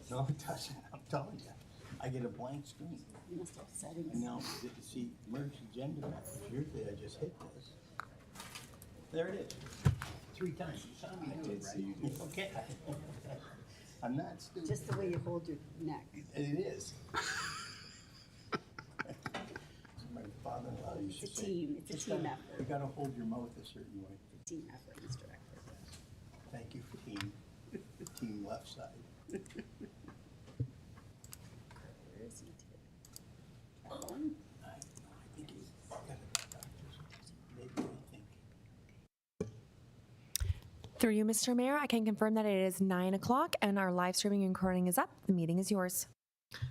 No, it doesn't. I'm telling you. I get a blank screen. You must have settings. And now, see, merge agenda message. Usually I just hit this. There it is. 3 times. You saw me do it, right? Okay. I'm not stupid. Just the way you hold your neck. It is. My father-in-law used to It's a say. team. It's a "Just team gotta- effort. You gotta hold your mouth a certain way. Team effort, Mr. Eckler. Thank you for team left side. Where is he today? Pelham? I think he's got a doctor's. Maybe I think. Through you, Mr. Mayor, I can confirm that it is 9 o'clock and our live streaming and recording is up. The meeting is yours.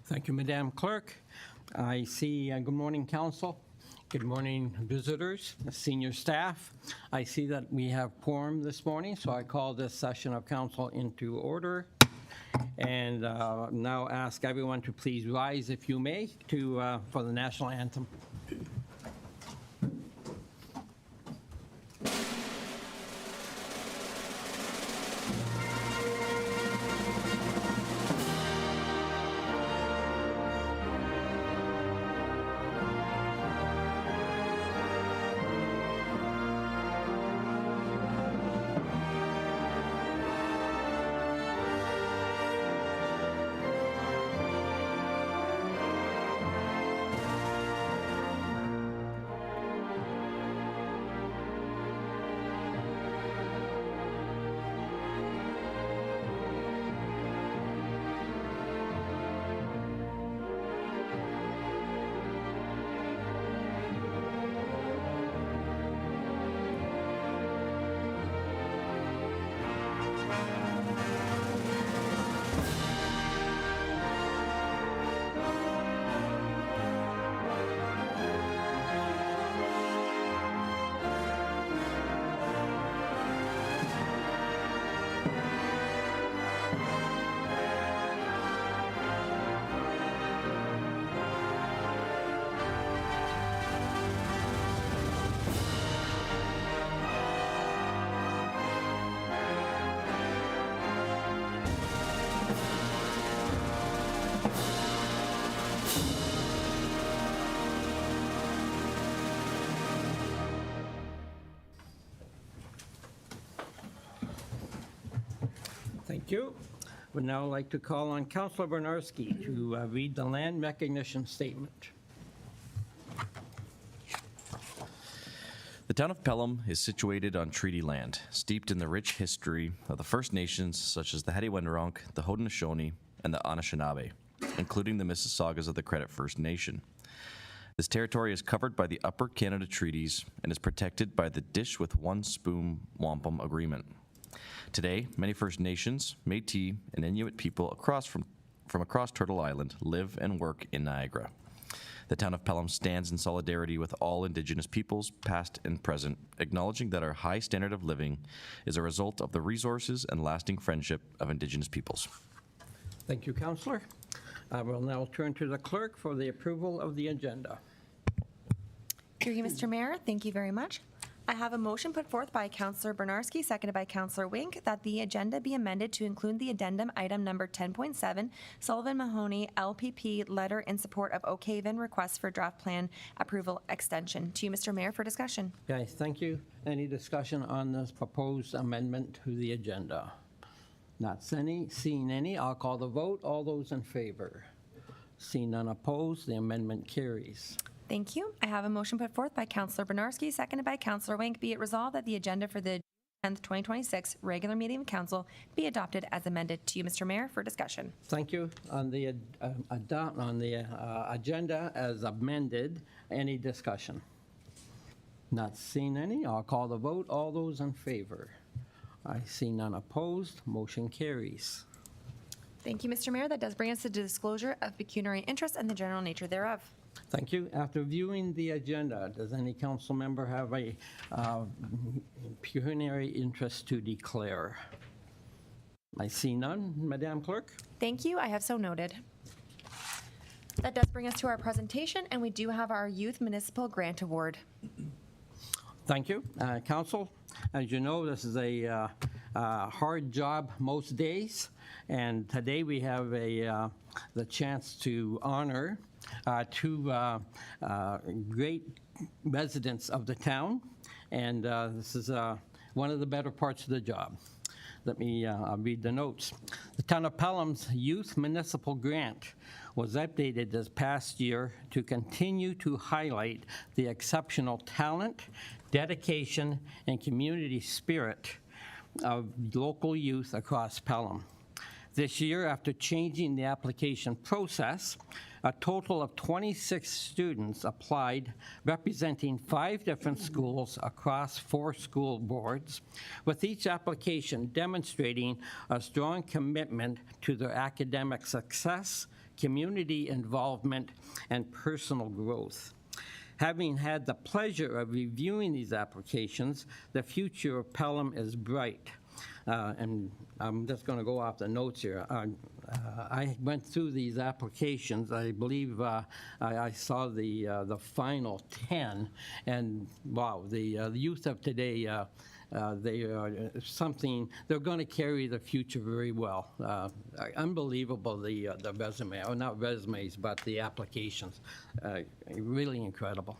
Thank you, Madam Clerk. I see, good morning, Council. Good morning, visitors, senior staff. I see that we have quorum this morning, so I call this session of Council into order. And now ask everyone to please rise, if you may, for the national anthem. Thank you. Would now like to call on Councilor Bernarski to read the land recognition statement. The town of Pelham is situated on treaty land, steeped in the rich history of the First Nations such as the Hattie-Wendoronk, the Haudenosaunee, and the Anishinaabe, including the Mississaugas of the Credit First Nation. This territory is covered by the Upper Canada Treaties and is protected by the Dish with One Spoon Wampum Agreement. Today, many First Nations, Métis, and Inuit people from across Turtle Island live and work in Niagara. The town of Pelham stands in solidarity with all Indigenous peoples, past and present, acknowledging that our high standard of living is a result of the resources and lasting friendship of Indigenous peoples. Thank you, Councillor. I will now turn to the clerk for the approval of the agenda. Through you, Mr. Mayor, thank you very much. I have a motion put forth by Councillor Bernarski, seconded by Councillor Wink, that the agenda be amended to include the addendum item number 10.7, Sullivan Mahoney LPP letter in support of Oak Haven request for draft plan approval extension. To you, Mr. Mayor, for discussion. Okay, thank you. Any discussion on this proposed amendment to the agenda? Not seeing any, I'll call the vote. All those in favor? Seeing none opposed, the amendment carries. Thank you. I have a motion put forth by Councillor Bernarski, seconded by Councillor Wink. Be it resolved that the agenda for the 10th, 2026 regular meeting of council be adopted as amended. To you, Mr. Mayor, for discussion. Thank you. On the agenda as amended, any discussion? Not seeing any, I'll call the vote. All those in favor? I see none opposed. Motion carries. Thank you, Mr. Mayor. That does bring us to disclosure of pecuniary interest and the general nature thereof. Thank you. After viewing the agenda, does any council member have a pecuniary interest to declare? I see none. Madam Clerk? Thank you. I have so noted. That does bring us to our presentation, and we do have our Youth Municipal Grant Award. Thank you. Council, as you know, this is a hard job most days, and today we have the chance to honor two great residents of the town, and this is one of the better parts of the job. Let me read the notes. The Town of Pelham's Youth Municipal Grant was updated this past year to continue to highlight the exceptional talent, dedication, and community spirit of local youth across Pelham. This year, after changing the application process, a total of 26 students applied, representing 5 different schools across 4 school boards, with each application demonstrating a strong commitment to their academic success, community involvement, and personal growth. Having had the pleasure of reviewing these applications, the future of Pelham is bright. And I'm just going to go off the notes here. I went through these applications. I believe I saw the final 10, and wow, the youth of today, they are something, they're going to carry the future very well. Unbelievable, the resume, or not resumes, but the applications. Really incredible.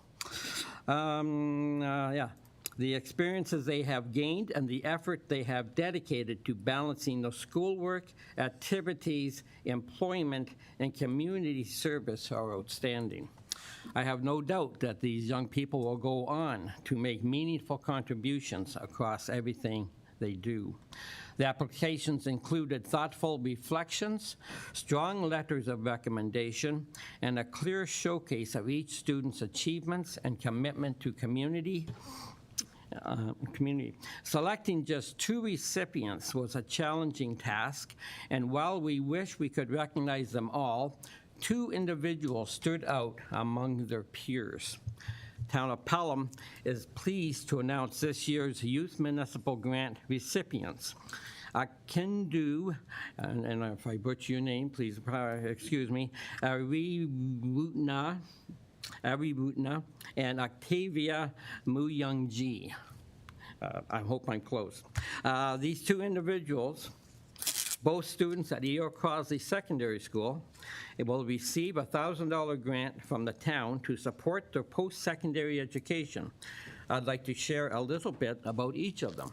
Yeah. The experiences they have gained and the effort they have dedicated to balancing the schoolwork, activities, employment, and community service are outstanding. I have no doubt that these young people will go on to make meaningful contributions across everything they do. The applications included thoughtful reflections, strong letters of recommendation, and a clear showcase of each student's achievements and commitment to community. Selecting just 2 recipients was a challenging task, and while we wish we could recognize them all, 2 individuals stood out among their peers. Town of Pelham is pleased to announce this year's Youth Municipal Grant recipients. Akindu, and if I butcher your name, please excuse me, Ari Butna, and Octavia Muyungji. I hope I'm close. These 2 individuals, both students at E.O. Crosley Secondary School, will receive a $1,000 grant from the town to support their post-secondary education. I'd like to share a little bit about each of them.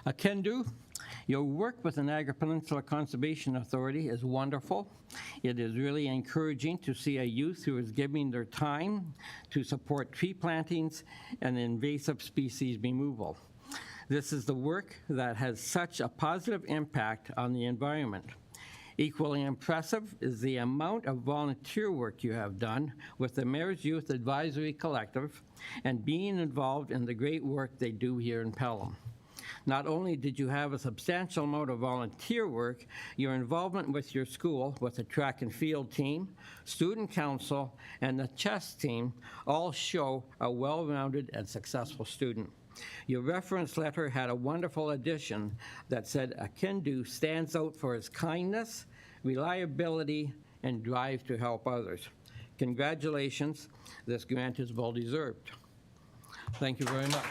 Akindu, your work with the Niagara Peninsula Conservation Authority is wonderful. It is really encouraging to see a youth who is giving their time to support tree plantings and invasive species removal. This is the work that has such a positive impact on the environment. Equally impressive is the amount of volunteer work you have done with the Mayor's Youth Advisory Collective and being involved in the great work they do here in Pelham. Not only did you have a substantial amount of volunteer work, your involvement with your school, with the track and field team, student council, and the chess team all show a well-rounded and successful student. Your reference letter had a wonderful addition that said Akindu stands out for his kindness, reliability, and drive to help others. Congratulations. This grant is well deserved. Thank you very much.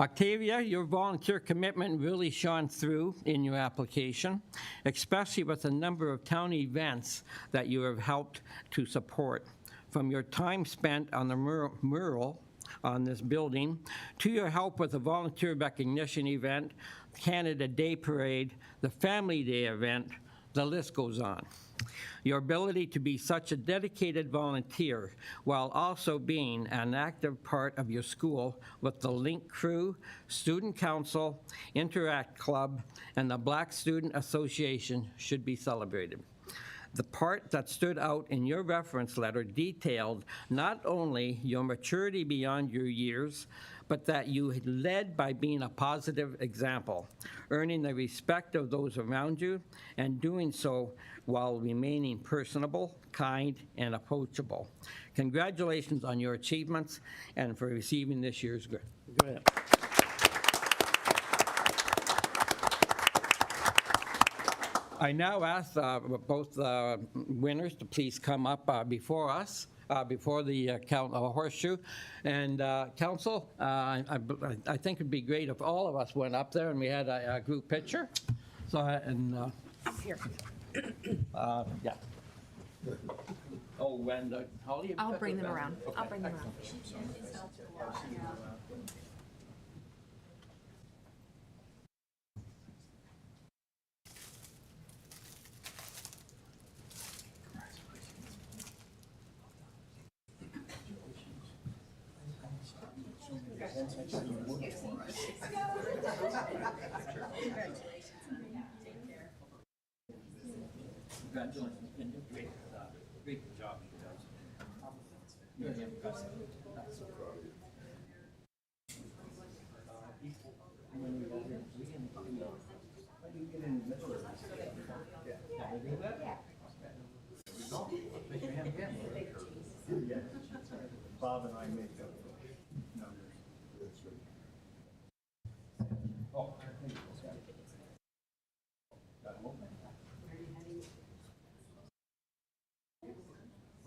Octavia, your volunteer commitment really shone through in your application, especially with the number of town events that you have helped to support. From your time spent on the mural on this building, to your help with the volunteer recognition event, Canada Day Parade, the Family Day event, the list goes on. Your ability to be such a dedicated volunteer while also being an active part of your school with the Link Crew, Student Council, Interact Club, and the Black Student Association should be celebrated. The part that stood out in your reference letter detailed not only your maturity beyond your years, but that you led by being a positive example, earning the respect of those around you, and doing so while remaining personable, kind, and approachable. Congratulations on your achievements and for receiving this year's grant. Go ahead. I now ask both winners to please come up before us. before the horseshoe. And council, I think it'd be great if all of us went up there and we had a group picture. So, Here. yeah. Oh, and Holly? I'll bring them around. I'll bring them around. Congratulations. Great job, you guys. Really impressive. Bob and I make up numbers. Oh, I think it's got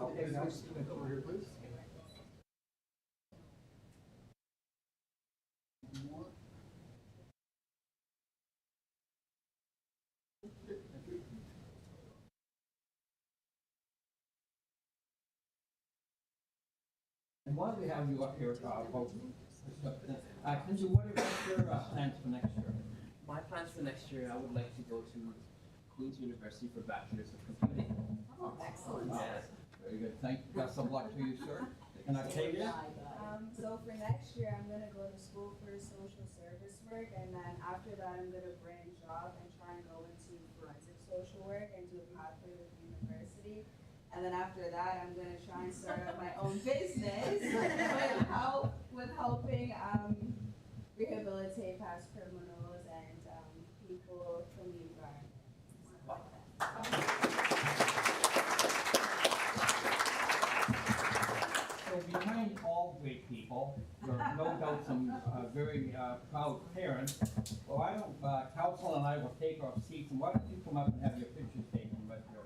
Okay, guys, over here, please. And while we have you up here, folks, Kenzie, what are your plans for next year? My plans for next year, I would like to go to Queen's University for Bachelor's of Computing. Oh, excellent. Yes. Very good, thank you, best of luck to you, sir. And Octavia? So for next year, I'm gonna go to school for social service work, and then after that, I'm gonna branch off and try and go into forensic social work and do a pathway with university. And then after that, I'm gonna try and start up my own business with helping rehabilitate past criminals and people from the environment. So behind all great people, there are no doubt some very proud parents. Well, why don't council and I will take our seats, and why don't you come up and have your pictures taken with your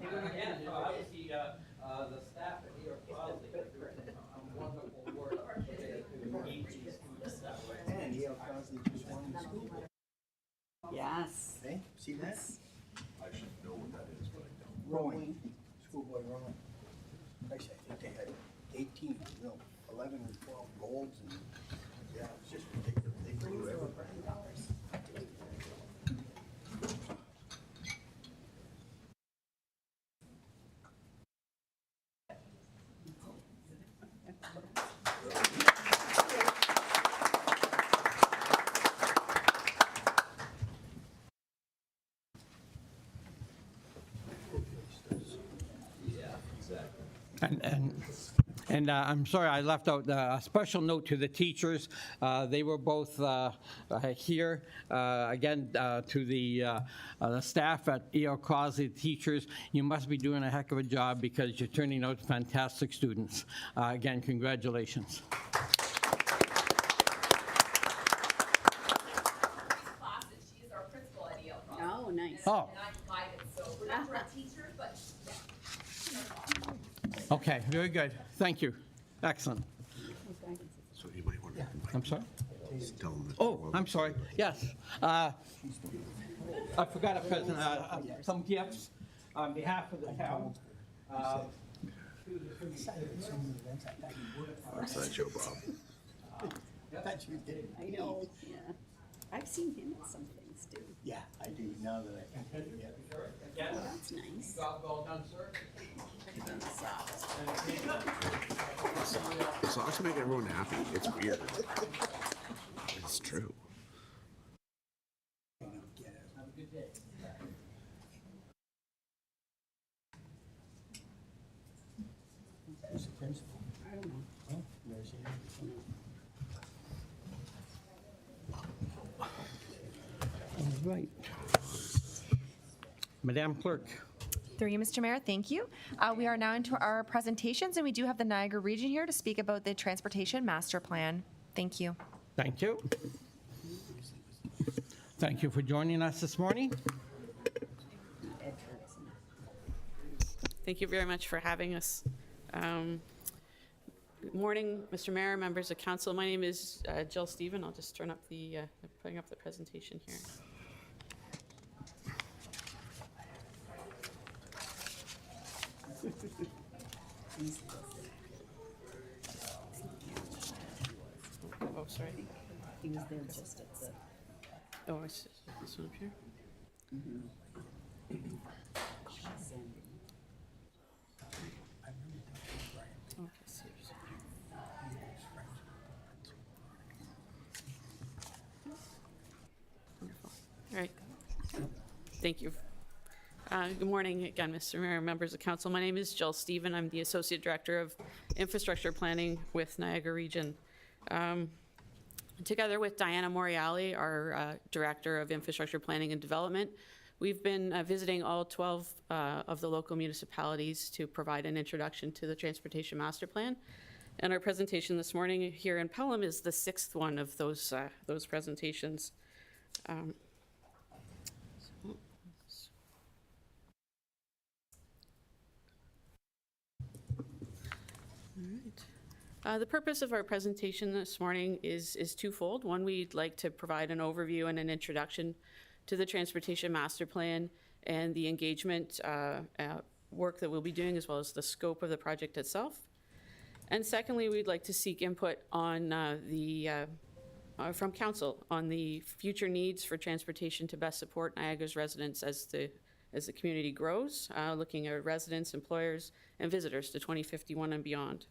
Again, obviously, the staff at New York Cloud, they do a wonderful work to meet these students that way. And Yale Crossley just won the school board. Yes. Hey, see that? I should know what that is, but I don't. Rowing, school board rowing. Actually, I think they had 18, 11 or 12 golds and, yeah, it's just ridiculous. They flew everybody. And I'm sorry, I left out a special note to the teachers. They were both here. Again, to the staff at E.L. Crossley, teachers, you must be doing a heck of a job because you're turning out fantastic students. Again, congratulations. Classes. She is our principal at EL Cross. Oh, nice. Oh, And I'm guided, so we're not direct teachers, but yeah. okay, very good. Thank you. Excellent. So you might want to I'm sorry? tell them that. Oh, I'm sorry. Yes. I forgot to present some gifts on behalf of the town. That's that Joe Bob. I bet you did. I know, yeah. I've seen him at some things too. Yeah, I do, now that I can, yeah. Again, That's nice. job well done, sir. And the socks. Socks make everyone happy. It's weird. It's true. Have a good day. Who's the principal? I don't know. Oh, there's he. right. Madam Clerk. Through you, Mr. Mayor, thank you. We are now into our presentations, and we do have the Niagara region here to speak about the Transportation Master Plan. Thank you. Thank you. Thank you for joining us this morning. Thank you very much for having us. Good morning, Mr. Mayor, members of council. My name is Jill Stephen. I'll just turn up putting up the presentation here. Oh, sorry. He was there just at the. Oh, it's this one up here. Okay, seriously. Wonderful. All right. Thank you. Good morning again, Mr. Mayor, members of council. My name is Jill Stephen. I'm the Associate Director of Infrastructure Planning with Niagara Region. Together with Diana Moriali, our Director of Infrastructure Planning and Development, we've been visiting all 12 of the local municipalities to provide an introduction to the Transportation Master Plan. And our presentation this morning here in Pelham is the 6th one of those presentations. The purpose of our presentation this morning is twofold. One, we'd like to provide an overview and an introduction to the Transportation Master Plan and the engagement work that we'll be doing, as well as the scope of the project itself. And secondly, we'd like to seek input on from council on the future needs for transportation to best support Niagara's residents as the community grows, looking at residents, employers, and visitors to 2051 and beyond.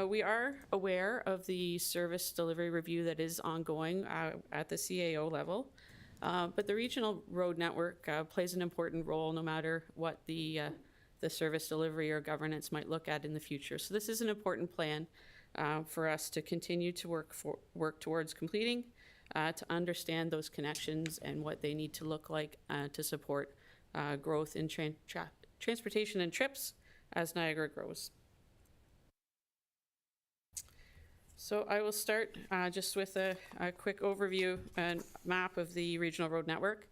We are aware of the service delivery review that is ongoing at the CAO level, but the regional road network plays an important role no matter what the service delivery or governance might look at in the future. So this is an important plan for us to continue to work towards completing, to understand those connections and what they need to look like to support growth in transportation and trips as Niagara grows. So I will start just with a quick overview and map of the regional road network.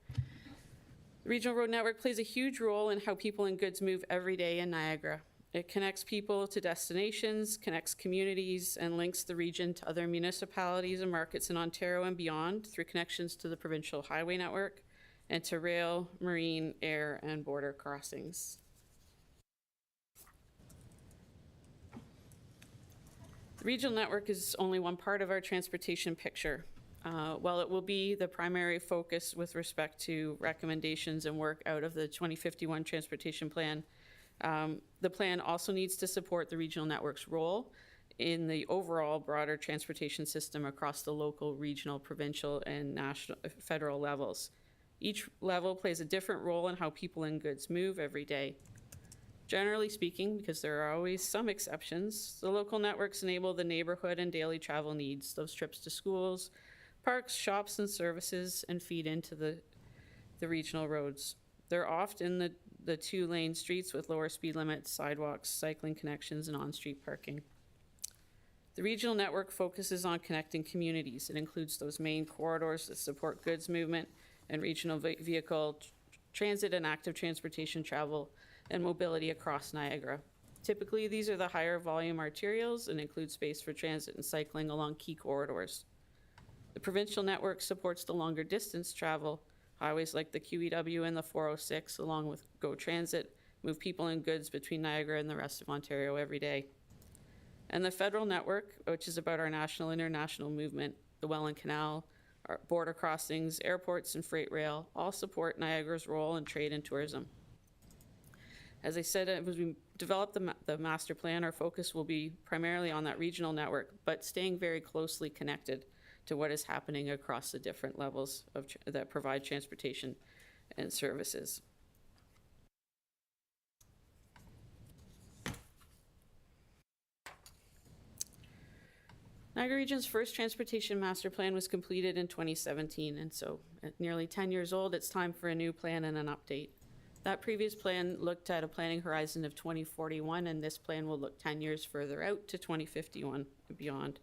The regional road network plays a huge role in how people and goods move every day in Niagara. It connects people to destinations, connects communities, and links the region to other municipalities and markets in Ontario and beyond through connections to the provincial highway network and to rail, marine, air, and border crossings. The regional network is only one part of our transportation picture. While it will be the primary focus with respect to recommendations and work out of the 2051 Transportation Plan, the plan also needs to support the regional network's role in the overall broader transportation system across the local, regional, provincial, and national, federal levels. Each level plays a different role in how people and goods move every day. Generally speaking, because there are always some exceptions, the local networks enable the neighborhood and daily travel needs, those trips to schools, parks, shops, and services, and feed into the regional roads. They're often the two-lane streets with lower speed limits, sidewalks, cycling connections, and on-street parking. The regional network focuses on connecting communities. It includes those main corridors that support goods movement and regional vehicle transit and active transportation travel and mobility across Niagara. Typically, these are the higher volume arterials and include space for transit and cycling along key corridors. The provincial network supports the longer distance travel. Highways like the QEW and the 406, along with GO Transit, move people and goods between Niagara and the rest of Ontario every day. And the federal network, which is about our national international movement, the Welland Canal, our border crossings, airports, and freight rail, all support Niagara's role in trade and tourism. As I said, as we develop the master plan, our focus will be primarily on that regional network, but staying very closely connected to what is happening across the different levels that provide transportation and services. Niagara Region's first transportation master plan was completed in 2017, and so at nearly 10 years old, it's time for a new plan and an update. That previous plan looked at a planning horizon of 2041, and this plan will look 10 years further out to 2051 and beyond.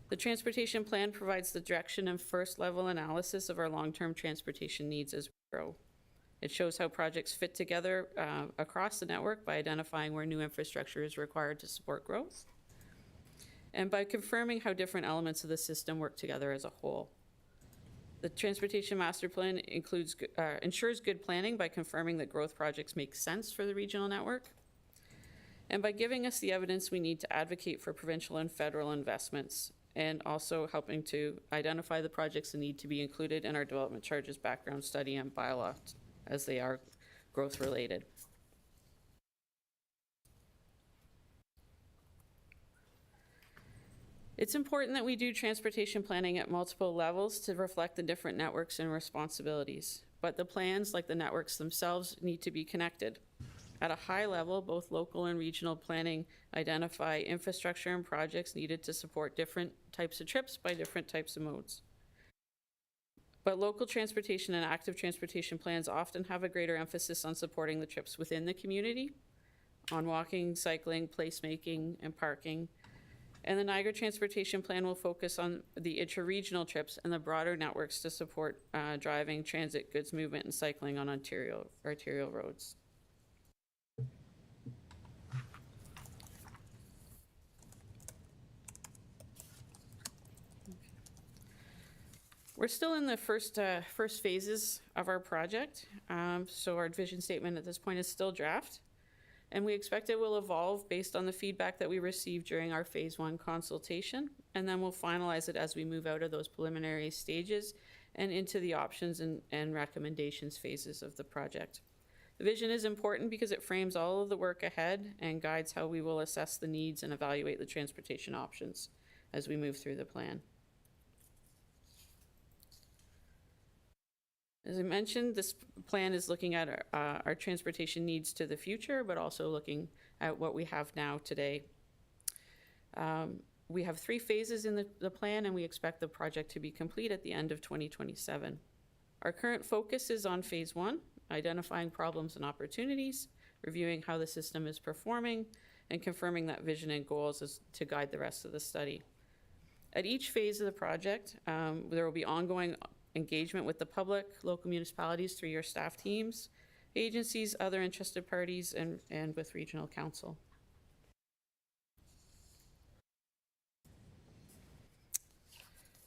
The transportation plan provides the direction and first-level analysis of our long-term transportation needs as we grow. It shows how projects fit together across the network by identifying where new infrastructure is required to support growth, and by confirming how different elements of the system work together as a whole. The Transportation Master Plan ensures good planning by confirming that growth projects make sense for the regional network, and by giving us the evidence we need to advocate for provincial and federal investments, and also helping to identify the projects that need to be included in our development charges background study and bylaw, as they are growth related. It's important that we do transportation planning at multiple levels to reflect the different networks and responsibilities. But the plans, like the networks themselves, need to be connected. At a high level, both local and regional planning identify infrastructure and projects needed to support different types of trips by different types of modes. But local transportation and active transportation plans often have a greater emphasis on supporting the trips within the community, on walking, cycling, placemaking, and parking. And the Niagara Transportation Plan will focus on the intra-regional trips and the broader networks to support driving, transit, goods movement, and cycling on arterial roads. We're still in the first phases of our project, so our vision statement at this point is still draft. And we expect it will evolve based on the feedback that we received during our phase 1 consultation, and then we'll finalize it as we move out of those preliminary stages and into the options and recommendations phases of the project. The vision is important because it frames all of the work ahead and guides how we will assess the needs and evaluate the transportation options as we move through the plan. As I mentioned, this plan is looking at our transportation needs to the future, but also looking at what we have now today. We have 3 phases in the plan, and we expect the project to be complete at the end of 2027. Our current focus is on phase 1, identifying problems and opportunities, reviewing how the system is performing, and confirming that vision and goals is to guide the rest of the study. At each phase of the project, there will be ongoing engagement with the public, local municipalities through your staff teams, agencies, other interested parties, and with regional council.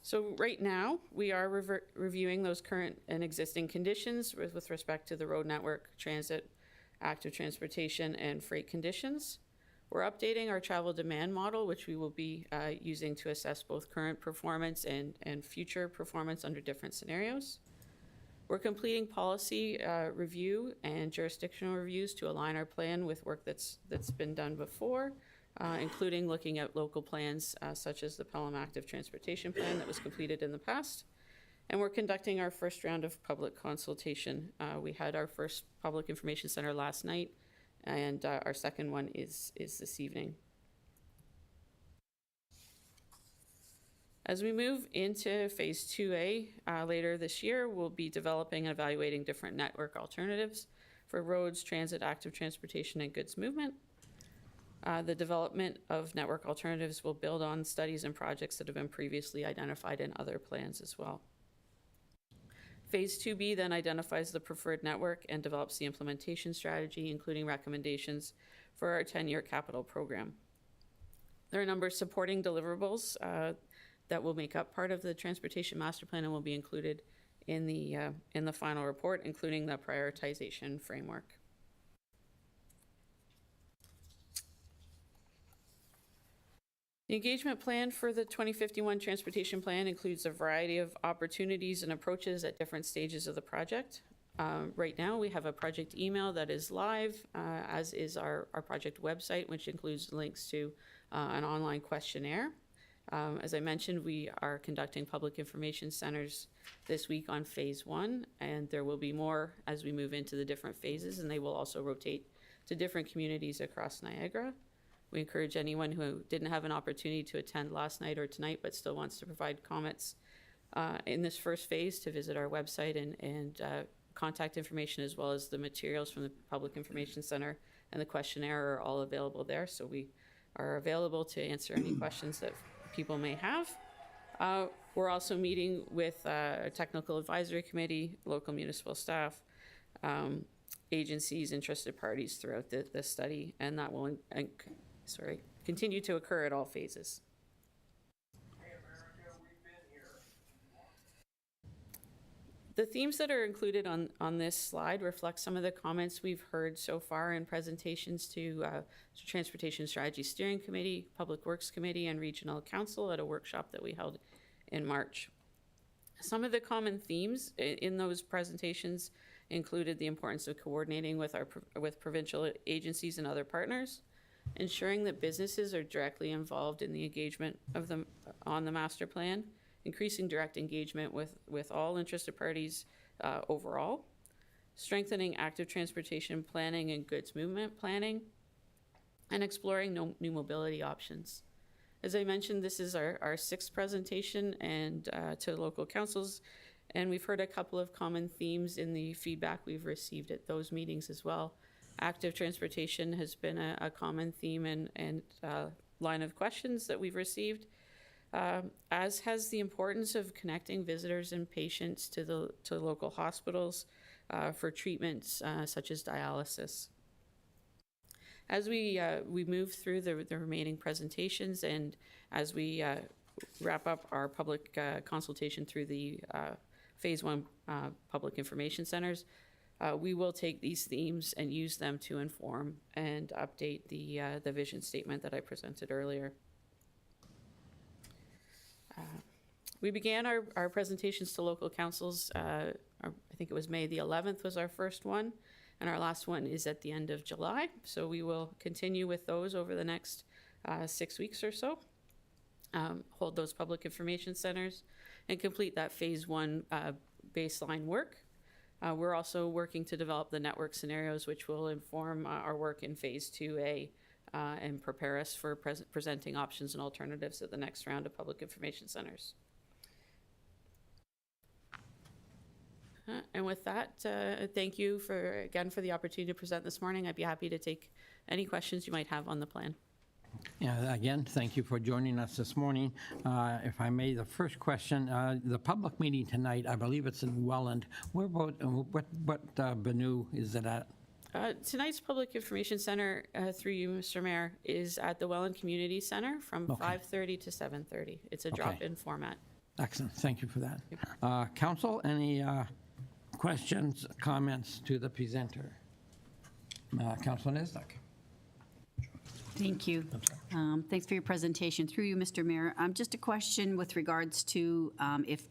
So right now, we are reviewing those current and existing conditions with respect to the road network, transit, active transportation, and freight conditions. We're updating our travel demand model, which we will be using to assess both current performance and future performance under different scenarios. We're completing policy review and jurisdictional reviews to align our plan with work that's been done before, including looking at local plans such as the Pelham Active Transportation Plan that was completed in the past. And we're conducting our first round of public consultation. We had our first public information center last night, and our second one is this evening. As we move into phase 2A later this year, we'll be developing and evaluating different network alternatives for roads, transit, active transportation, and goods movement. The development of network alternatives will build on studies and projects that have been previously identified in other plans as well. Phase 2B then identifies the preferred network and develops the implementation strategy, including recommendations for our 10-year capital program. There are a number of supporting deliverables that will make up part of the Transportation Master Plan and will be included in the final report, including the prioritization framework. The engagement plan for the 2051 Transportation Plan includes a variety of opportunities and approaches at different stages of the project. Right now, we have a project email that is live, as is our project website, which includes links to an online questionnaire. As I mentioned, we are conducting public information centers this week on phase 1, and there will be more as we move into the different phases, and they will also rotate to different communities across Niagara. We encourage anyone who didn't have an opportunity to attend last night or tonight but still wants to provide comments in this first phase to visit our website, and contact information as well as the materials from the Public Information Center and the questionnaire are all available there. So we are available to answer any questions that people may have. We're also meeting with a technical advisory committee, local municipal staff, agencies, interested parties throughout the study, and that will continue to occur at all phases. The themes that are included on this slide reflect some of the comments we've heard so far in presentations to Transportation Strategy Steering Committee, Public Works Committee, and Regional Council at a workshop that we held in March. Some of the common themes in those presentations included the importance of coordinating with provincial agencies and other partners, ensuring that businesses are directly involved in the engagement of them on the master plan, increasing direct engagement with all interested parties overall, strengthening active transportation planning and goods movement planning, and exploring new mobility options. As I mentioned, this is our sixth presentation and to local councils, and we've heard a couple of common themes in the feedback we've received at those meetings as well. Active transportation has been a common theme and line of questions that we've received, as has the importance of connecting visitors and patients to local hospitals for treatments such as dialysis. As we move through the remaining presentations and as we wrap up our public consultation through the Phase 1 public information centers, we will take these themes and use them to inform and update the vision statement that I presented earlier. We began our presentations to local councils, I think it was May the 11th was our first one, and our last one is at the end of July. So we will continue with those over the next 6 weeks or so, hold those public information centers, and complete that Phase 1 baseline work. We're also working to develop the network scenarios, which will inform our work in Phase 2A and prepare us for presenting options and alternatives at the next round of public information centers. And with that, thank you again for the opportunity to present this morning. I'd be happy to take any questions you might have on the plan. Yeah, again, thank you for joining us this morning. If I may, the first question, the public meeting tonight, I believe it's in Welland. Where about, what venue is it at? Tonight's Public Information Center, through you, Mr. Mayor, is at the Welland Community Center from 5:30 to 7:30. It's a drop-in format. Excellent, thank you for that. Council, any questions, comments to the presenter? Councilor Nisduk. Thank you. Thanks for your presentation. Through you, Mr. Mayor, just a question with regards to if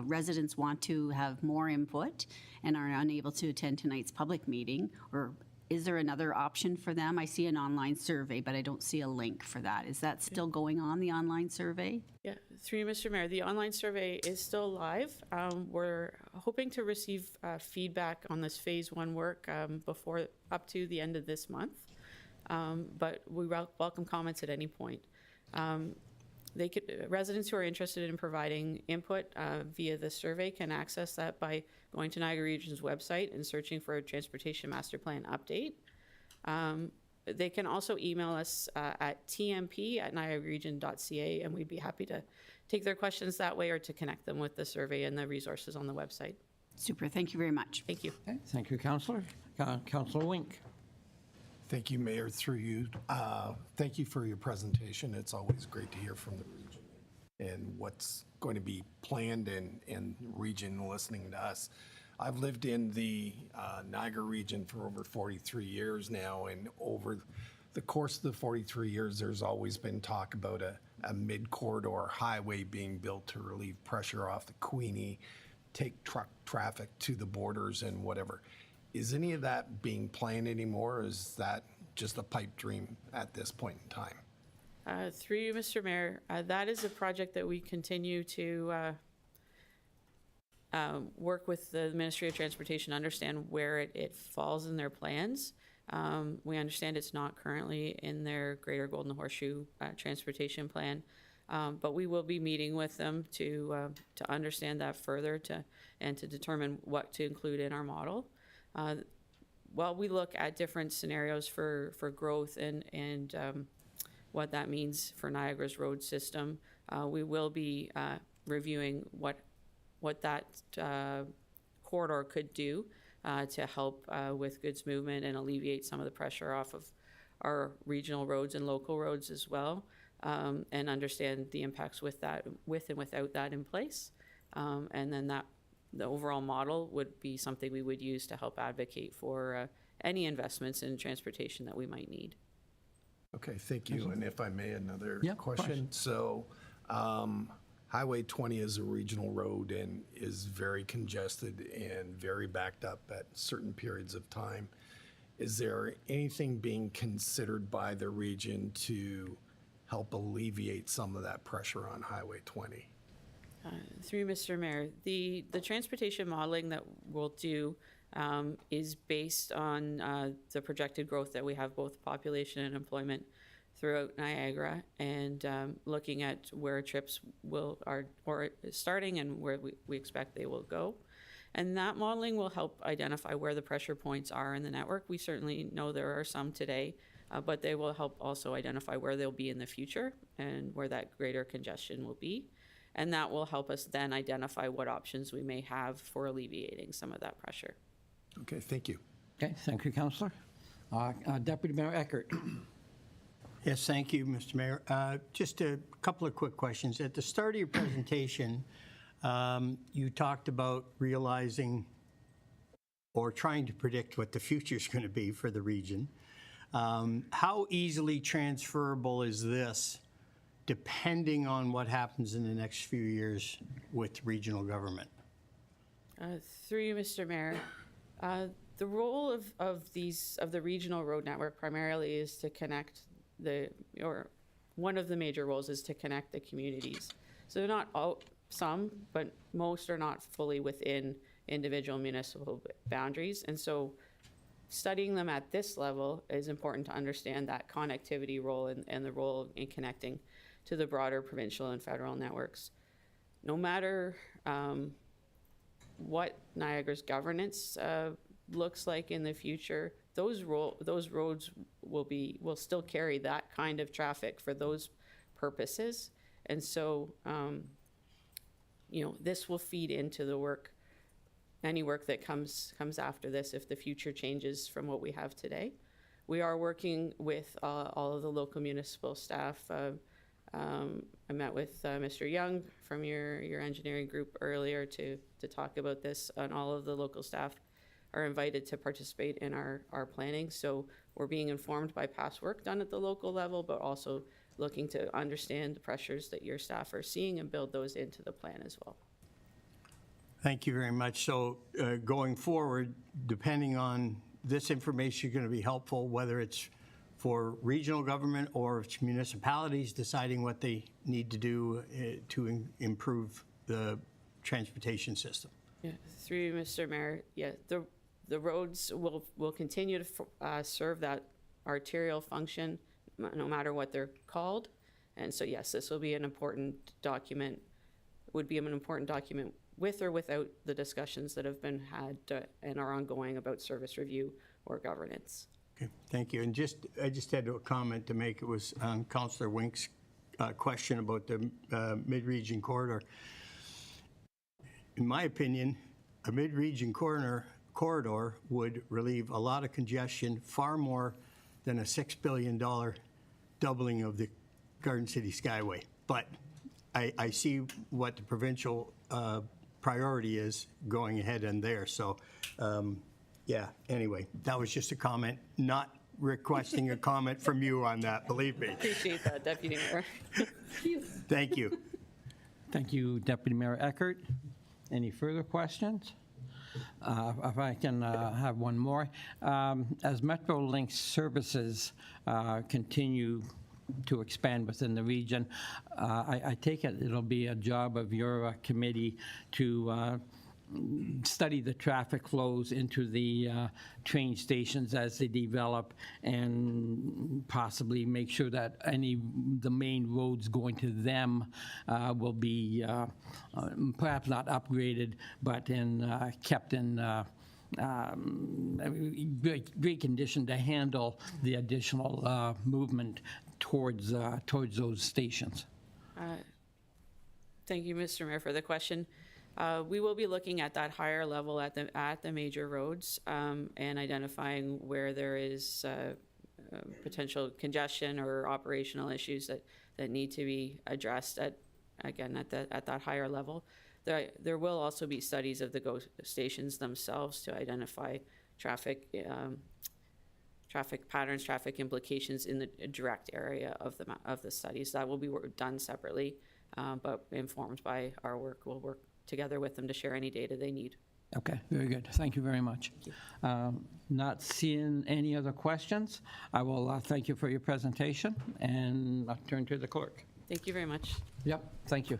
residents want to have more input and are unable to attend tonight's public meeting, or is there another option for them? I see an online survey, but I don't see a link for that. Is that still going on, the online survey? Yeah, through you, Mr. Mayor, the online survey is still live. We're hoping to receive feedback on this Phase 1 work before up to the end of this month. But we welcome comments at any point. Residents who are interested in providing input via the survey can access that by going to Niagara Region's website and searching for a Transportation Master Plan update. They can also email us at tmp@niagararegion.ca, and we'd be happy to take their questions that way or to connect them with the survey and the resources on the website. Super, thank you very much. Thank you. Okay, thank you, Councillor. Councillor Wink. Thank you, Mayor, through you. Thank you for your presentation. It's always great to hear from the region and what's going to be planned and region listening to us. I've lived in the Niagara region for over 43 years now, and over the course of the 43 years, there's always been talk about a mid-corridor highway being built to relieve pressure off the Queenie, take truck traffic to the borders and whatever. Is any of that being planned anymore, or is that just a pipe dream at this point in time? Through you, Mr. Mayor, that is a project that we continue to work with the Ministry of Transportation, understand where it falls in their plans. We understand it's not currently in their Greater Golden Horseshoe Transportation Plan, but we will be meeting with them to understand that further and to determine what to include in our model. While we look at different scenarios for growth and what that means for Niagara's road system, we will be reviewing what that corridor could do to help with goods movement and alleviate some of the pressure off of our regional roads and local roads as well, and understand the impacts with and without that in place. And then the overall model would be something we would use to help advocate for any investments in transportation that we might need. Okay, thank you. And if I may, another Yeah, of course. question. So Highway 20 is a regional road and is very congested and very backed up at certain periods of time. Is there anything being considered by the region to help alleviate some of that pressure on Highway 20? Through Mr. Mayor, the transportation modeling that we'll do is based on the projected growth that we have, both population and employment throughout Niagara, and looking at where trips are starting and where we expect they will go. And that modeling will help identify where the pressure points are in the network. We certainly know there are some today, but they will help also identify where they'll be in the future and where that greater congestion will be. And that will help us then identify what options we may have for alleviating some of that pressure. Okay, thank you. Okay, thank you, Councillor. Deputy Mayor Eckert. Yes, thank you, Mr. Mayor. Just a couple of quick questions. At the start of your presentation, you talked about realizing or trying to predict what the future is going to be for the region. How easily transferable is this depending on what happens in the next few years with regional government? Through you, Mr. Mayor, the role of the regional road network primarily is to connect one of the major roles is to connect the communities. So they're not all, some, but most are not fully within individual municipal boundaries. And so studying them at this level is important to understand that connectivity role and the role in connecting to the broader provincial and federal networks. No matter what Niagara's governance looks like in the future, those roads will still carry that kind of traffic for those purposes. And so, this will feed into the work, any work that comes after this if the future changes from what we have today. We are working with all of the local municipal staff. I met with Mr. Young from your engineering group earlier to talk about this, and all of the local staff are invited to participate in our planning. So we're being informed by past work done at the local level, but also looking to understand the pressures that your staff are seeing and build those into the plan as well. Thank you very much. So going forward, depending on this information, going to be helpful, whether it's for regional government or it's municipalities deciding what they need to do to improve the transportation system. Yeah, through you, Mr. Mayor, yeah, the roads will continue to serve that arterial function no matter what they're called. And so, yes, this will be an important document, would be an important document with or without the discussions that have been had and are ongoing about service review or governance. Okay, thank you. And I just had a comment to make. It was Councillor Wink's question about the mid-region corridor. In my opinion, a mid-region corridor would relieve a lot of congestion, far more than a $6 billion doubling of the Garden City Skyway. But I see what the provincial priority is going ahead in there. So, yeah, anyway, that was just a comment, not requesting a comment from you on that, believe me. Appreciate that, Deputy Mayor. Thank you. Thank you, Deputy Mayor Eckert. Any further questions? If I can have one more. As Metrolink services continue to expand within the region, I take it it'll be a job of your committee to study the traffic flows into the train stations as they develop, and possibly make sure that the main roads going to them will be perhaps not upgraded, but kept in great condition to handle the additional movement towards those stations. Thank you, Mr. Mayor, for the question. We will be looking at that higher level at the major roads and identifying where there is potential congestion or operational issues that need to be addressed at that higher level. There will also be studies of the GO stations themselves to identify traffic patterns, traffic implications in the direct area of the studies. That will be done separately, but informed by our work. We'll work together with them to share any data they need. Okay, very good. Thank you very much. Not seeing any other questions, I will thank you for your presentation, and I'll turn to the clerk. Thank you very much. Yep, thank you.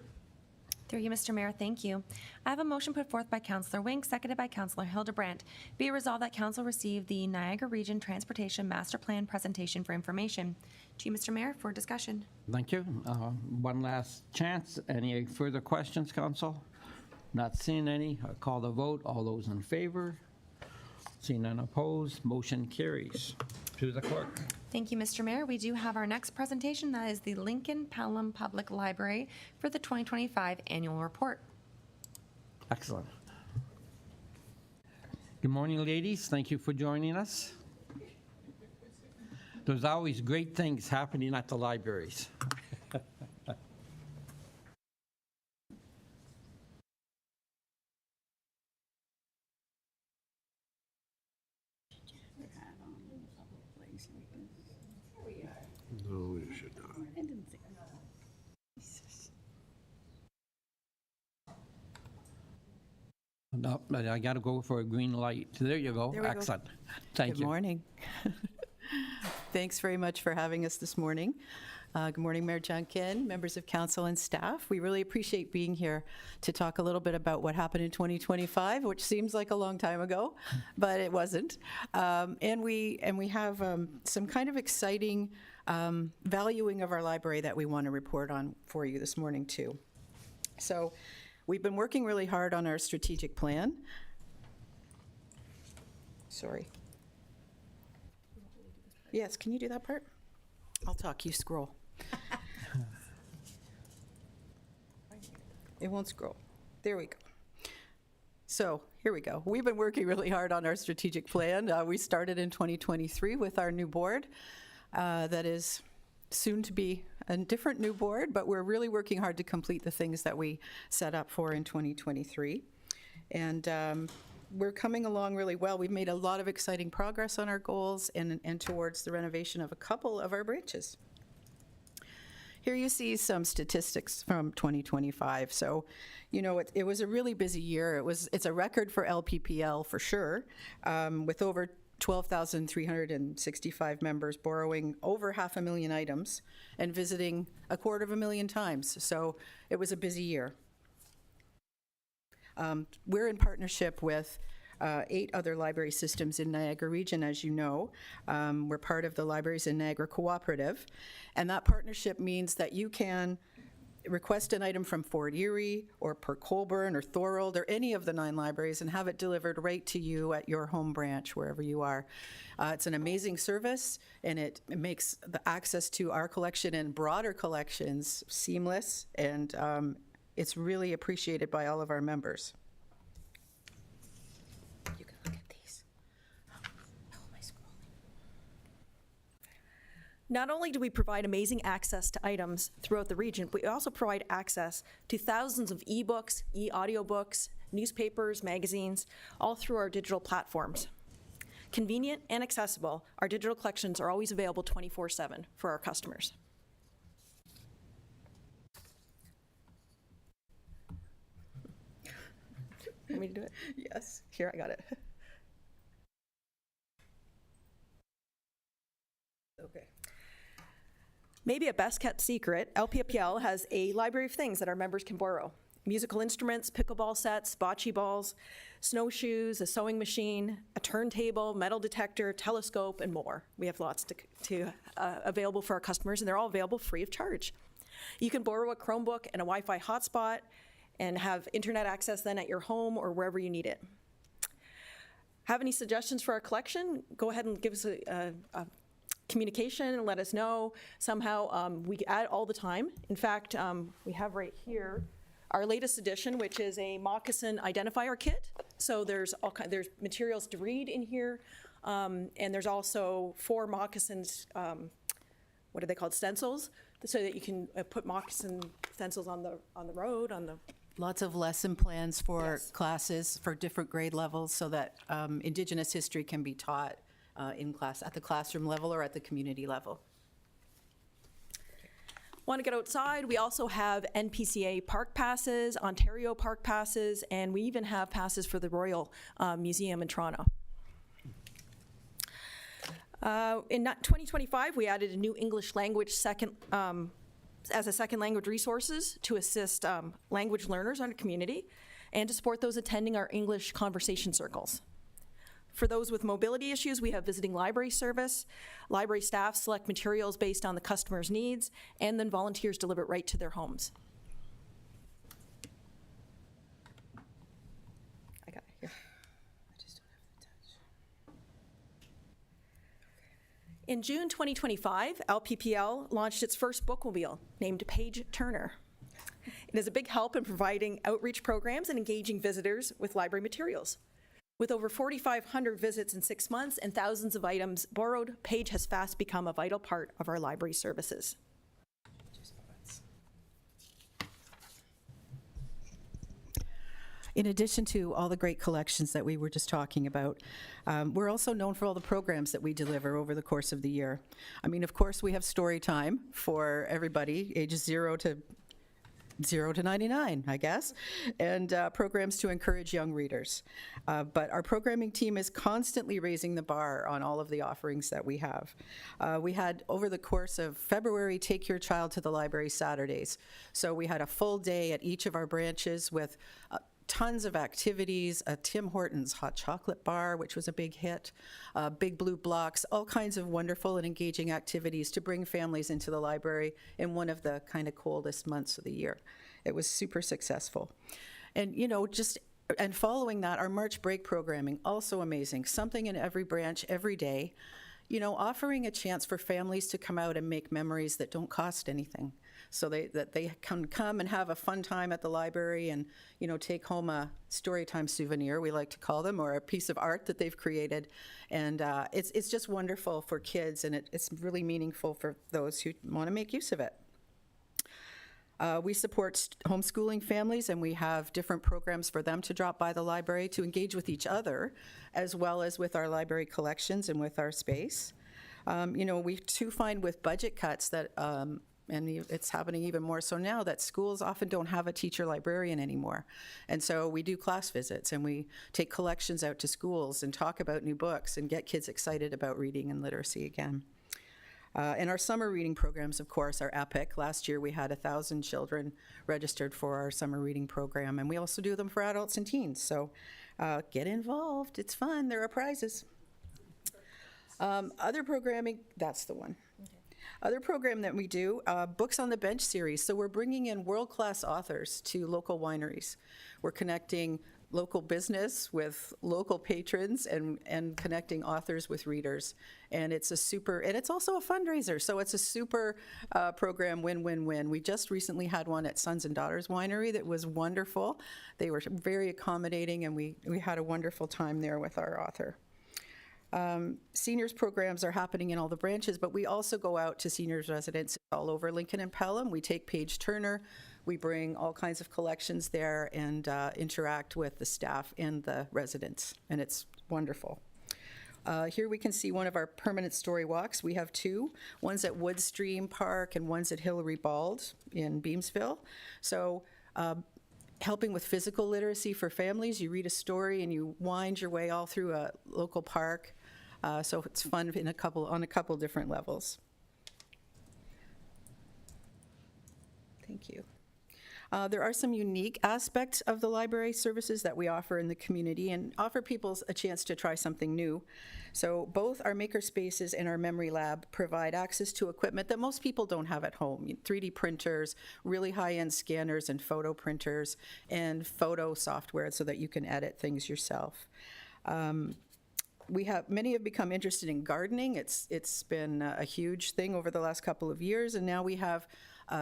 Through you, Mr. Mayor, thank you. I have a motion put forth by Councillor Wink, seconded by Councillor Hildebrandt. Be it resolved that Council receive the Niagara Region Transportation Master Plan presentation for information. To you, Mr. Mayor, for discussion. Thank you. One last chance. Any further questions, Council? Not seeing any. I'll call the vote. All those in favor? Seeing none opposed, motion carries. To the clerk. Thank you, Mr. Mayor. We do have our next presentation. That is the Lincoln Pelham Public Library for the 2025 annual report. Excellent. Good morning, ladies. Thank you for joining us. There's always great things happening at the libraries. No, you should not. No, I got to go for a green light. There you go. There we go. Excellent. Thank Good you. morning. Thanks very much for having us this morning. Good morning, Mayor Junkin, members of council and staff. We really appreciate being here to talk a little bit about what happened in 2025, which seems like a long time ago, but it wasn't. And we have some kind of exciting valuing of our library that we want to report on for you this morning too. So we've been working really hard on our strategic plan. Sorry. Yes, can you do that part? I'll talk, you scroll. It won't scroll. There we go. So here we go. We've been working really hard on our strategic plan. We started in 2023 with our new board. That is soon to be a different new board, but we're really working hard to complete the things that we set up for in 2023. And we're coming along really well. We've made a lot of exciting progress on our goals and towards the renovation of a couple of our branches. Here you see some statistics from 2025. So, you know, it was a really busy year. It's a record for LPPL for sure, with over 12,365 members borrowing over 500,000 items and visiting 250,000 times. So it was a busy year. We're in partnership with 8 other library systems in Niagara Region, as you know. We're part of the Libraries in Niagara Cooperative, and that partnership means that you can request an item from Fort Erie or Port Colborne or Thorold or any of the 9 libraries and have it delivered right to you at your home branch, wherever you are. It's an amazing service, and it makes the access to our collection and broader collections seamless, and it's really appreciated by all of our members. You can look at these. How am I scrolling? Not only do we provide amazing access to items throughout the region, but we also provide access to thousands of ebooks, e-audiobooks, newspapers, magazines, all through our digital platforms. Convenient and accessible, our digital collections are always available 24/7 for our customers. Want me to do it? Yes. Here, I got it. Okay. Maybe a best kept secret, LPPL has a library of things that our members can borrow. musical instruments, pickleball sets, bocce balls, snowshoes, a sewing machine, a turntable, metal detector, telescope, and more. We have lots available for our customers, and they're all available free of charge. You can borrow a Chromebook and a Wi-Fi hotspot and have internet access then at your home or wherever you need it. Have any suggestions for our collection? Go ahead and give us a communication and let us know. Somehow, we add all the time. In fact, we have right here our latest edition, which is a moccasin identifier kit. So there's there's materials to read in here, and there's also 4 moccasins, what are they called, stencils, so that you can put moccasin stencils on the road, on the. Lots of lesson plans for Yes. classes for different grade levels so that Indigenous history can be taught in class, at the classroom level or at the community level. Want to get outside? We also have NPCA park passes, Ontario park passes, and we even have passes for the Royal Museum in Toronto. In 2025, we added a new English language as a second language resources to assist language learners in our community and to support those attending our English conversation circles. For those with mobility issues, we have visiting library service. Library staff select materials based on the customer's needs, and then volunteers deliver it right to their homes. I got it here. I just don't have the touch. In June 2025, LPPL launched its first bookmobile named Page Turner. It is a big help in providing outreach programs and engaging visitors with library materials. With over 4,500 visits in 6 months and thousands of items borrowed, Page has fast become a vital part of our library services. In addition to all the great collections that we were just talking about, we're also known for all the programs that we deliver over the course of the year. I mean, of course, we have story time for everybody, ages 0 to 99, I guess, and programs to encourage young readers. But our programming team is constantly raising the bar on all of the offerings that we have. We had, over the course of February, Take Your Child to the Library Saturdays. So we had a full day at each of our branches with tons of activities, a Tim Hortons hot chocolate bar, which was a big hit, Big Blue Blocks, all kinds of wonderful and engaging activities to bring families into the library in one of the kind of coldest months of the year. It was super successful. And, you know, and following that, our March break programming, also amazing. Something in every branch, every day, you know, offering a chance for families to come out and make memories that don't cost anything. So that they can come and have a fun time at the library and, you know, take home a storytime souvenir, we like to call them, or a piece of art that they've created. And it's just wonderful for kids, and it's really meaningful for those who want to make use of it. We support homeschooling families, and we have different programs for them to drop by the library to engage with each other, as well as with our library collections and with our space. You know, we too find with budget cuts that and it's happening even more so now, that schools often don't have a teacher librarian anymore. And so we do class visits, and we take collections out to schools and talk about new books and get kids excited about reading and literacy again. And our summer reading programs, of course, are epic. Last year we had 1,000 children registered for our summer reading program, and we also do them for adults and teens. So get involved, it's fun, there are prizes. Other programming, that's the one. Other program that we do, Books on the Bench series. So we're bringing in world-class authors to local wineries. We're connecting local business with local patrons and connecting authors with readers. And it's it's also a fundraiser. So it's a super program, win-win-win. We just recently had one at Sons and Daughters Winery that was wonderful. They were very accommodating, and we had a wonderful time there with our author. Seniors programs are happening in all the branches, but we also go out to seniors residences all over Lincoln and Pelham. We take Page Turner, we bring all kinds of collections there and interact with the staff and the residents, and it's wonderful. Here we can see one of our permanent story walks. We have 2, one's at Woodstream Park and one's at Hillary Bald in Beamsville. So helping with physical literacy for families, you read a story and you wind your way all through a local park. So it's fun on a couple different levels. Thank you. There are some unique aspects of the library services that we offer in the community and offer people a chance to try something new. So both our maker spaces and our memory lab provide access to equipment that most people don't have at home. 3D printers, really high-end scanners and photo printers, and photo software so that you can edit things yourself. Many have become interested in gardening. It's been a huge thing over the last couple of years, and now we have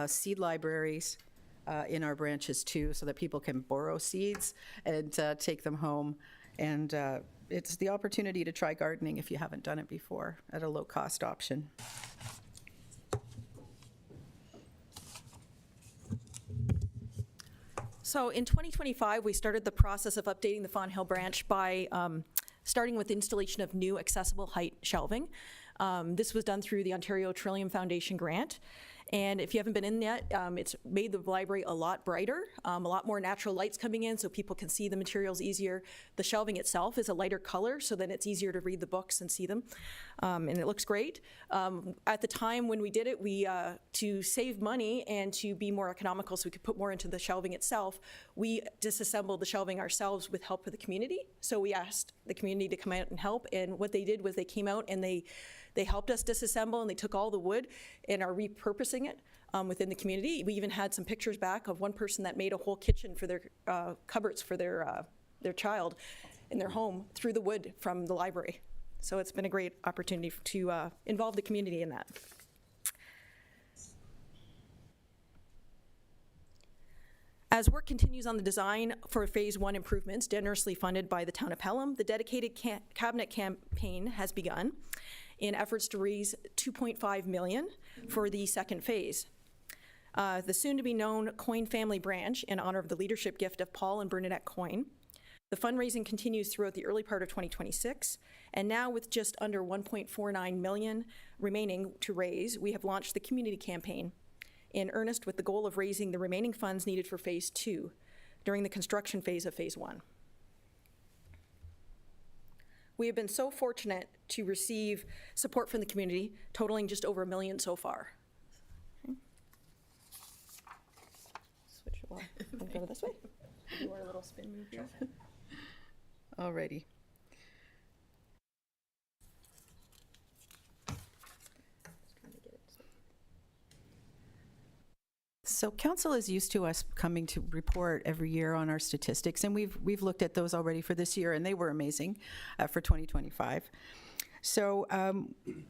seed libraries in our branches too, so that people can borrow seeds and take them home. And it's the opportunity to try gardening if you haven't done it before at a low-cost option. So in 2025, we started the process of updating the Fawn Hill branch by starting with the installation of new accessible height shelving. This was done through the Ontario Trillium Foundation grant. And if you haven't been in yet, it's made the library a lot brighter, a lot more natural lights coming in so people can see the materials easier. The shelving itself is a lighter color, so then it's easier to read the books and see them. And it looks great. At the time when we did it, to save money and to be more economical so we could put more into the shelving itself, we disassembled the shelving ourselves with help of the community. So we asked the community to come out and help, and what they did was they came out and they helped us disassemble, and they took all the wood and are repurposing it within the community. We even had some pictures back of one person that made a whole kitchen for their cupboards for their child in their home through the wood from the library. So it's been a great opportunity to involve the community in that. As work continues on the design for Phase 1 improvements, generously funded by the town of Pelham, the dedicated cabinet campaign has begun in efforts to raise $2.5 million for the second phase. The soon-to-be-known Coyne family branch, in honor of the leadership gift of Paul and Bernadette Coyne. The fundraising continues throughout the early part of 2026, and now with just under $1.49 million remaining to raise, we have launched the community campaign in earnest with the goal of raising the remaining funds needed for Phase 2 during the construction phase of Phase 1. We have been so fortunate to receive support from the community, totaling just over $1 million so far. Okay. Switch it along. Go this way. Do our little spin move here. Alrighty. So council is used to us coming to report every year on our statistics, and we've looked at those already for this year, and they were amazing for 2025. So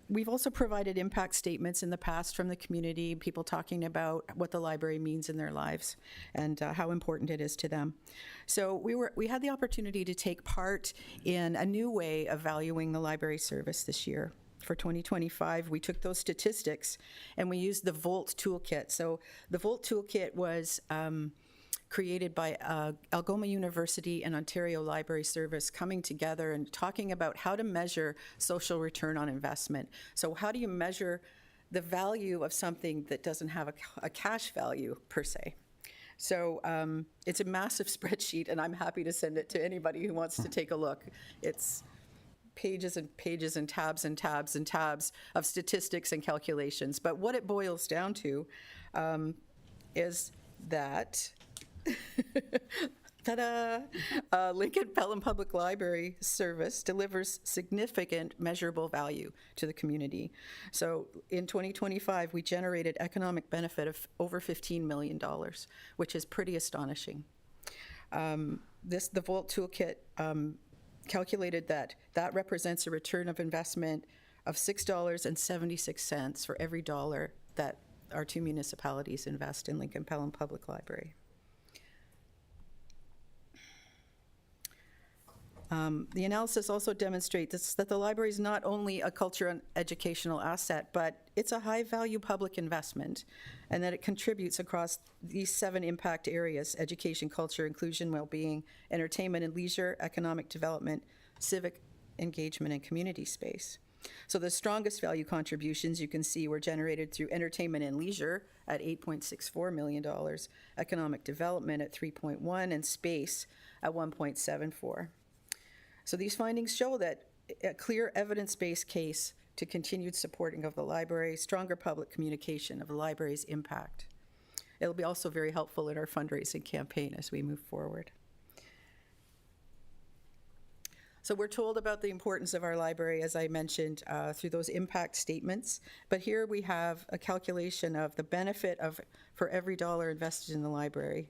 we've also provided impact statements in the past from the community, people talking about what the library means in their lives and how important it is to them. So we had the opportunity to take part in a new way of valuing the library service this year. For 2025, we took those statistics and we used the VOLT toolkit. So the VOLT toolkit was created by Algoma University and Ontario Library Service coming together and talking about how to measure social return on investment. So how do you measure the value of something that doesn't have a cash value per se? So it's a massive spreadsheet, and I'm happy to send it to anybody who wants to take a look. It's pages and pages and tabs and tabs and tabs of statistics and calculations. But what it boils down to is that ta-da! Lincoln Pelham Public Library Service delivers significant measurable value to the community. So in 2025, we generated economic benefit of over $15 million, which is pretty astonishing. The VOLT toolkit calculated that represents a return of investment of $6.76 for every dollar that our two municipalities invest in Lincoln Pelham Public Library. The analysis also demonstrates that the library is not only a culture and educational asset, but it's a high-value public investment, and that it contributes across these 7 impact areas: education, culture, inclusion, well-being, entertainment and leisure, economic development, civic engagement, and community space. So the strongest value contributions you can see were generated through entertainment and leisure at $8.64 million, economic development at $3.1 million, and space at $1.74. So these findings show that a clear evidence-based case to continued supporting of the library, stronger public communication of the library's impact. it'll be also very helpful in our fundraising campaign as we move forward. So we're told about the importance of our library, as I mentioned, through those impact statements. But here we have a calculation of the benefit for every dollar invested in the library.